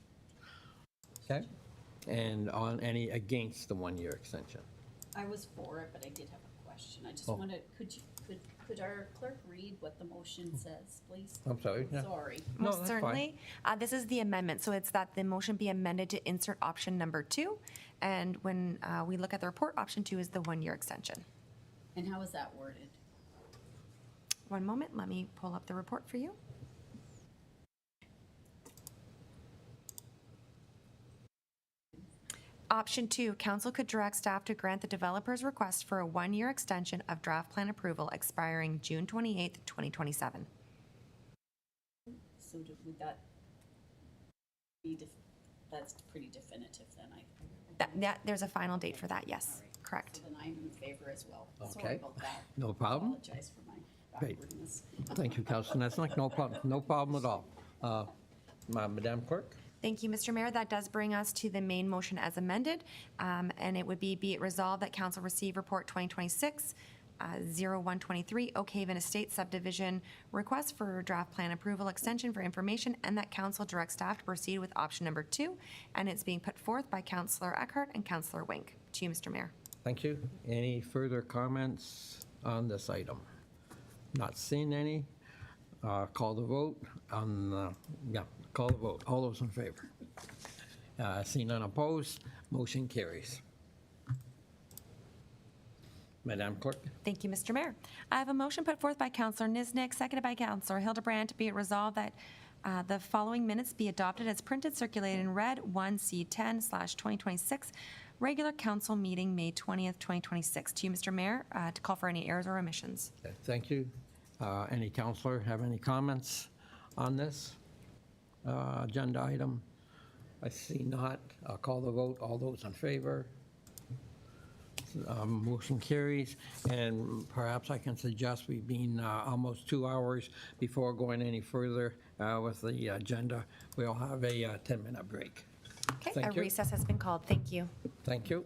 Okay. And on any against the one-year extension? I was for it, but I did have a question. I just Oh. wanted, could our clerk read what the motion says, please? I'm sorry. Yeah. Sorry. No, Most that's fine. certainly. This is the amendment, so it's that the motion be amended to insert option number 2. And when we look at the report, option 2 is the one-year extension. And how is that worded? One moment, let me pull up the report for you. Option 2, council could direct staff to grant the developer's request for a one-year extension of draft plan approval expiring June 28th, 2027. So would that be, that's pretty definitive then, There's a final date for that, yes, correct. So then I'm in favor as well. Sorry Okay. about that. No problem. Apologize for my Great. backwardness. Thank you, Councillor Nesnick. No problem. No problem at all. Madam Clerk? Thank you, Mr. Mayor. That does bring us to the main motion as amended, and it would be it resolved that council receive report 2026 0123 Oak Haven Estates subdivision request for draft plan approval extension for information, and that council directs staff to proceed with option number 2, and it's being put forth by Councillor Eckhart and Councillor Wink. To you, Mr. Mayor. Thank you. Any further comments on this item? Not seeing any. Call the vote on, call the vote. All those in favor? Seeing none opposed, motion carries. Madam Clerk? Thank you, Mr. Mayor. I have a motion put forth by Councillor Niznik, seconded by Councillor Hildebrand, be it resolved that the following minutes be adopted as printed, circulated, and read. 1C10/2026, regular council meeting, May 20th, 2026. To you, Mr. Mayor, to call for any errors or omissions. Okay, thank you. Any councillor have any comments on this agenda item? I see not. I'll call the vote. All those in favor? Motion carries. And perhaps I can suggest we've been almost 2 hours before going any further with the agenda. We'll have a 10-minute break. Okay, Thank a you. recess has been called. Thank you. Thank you.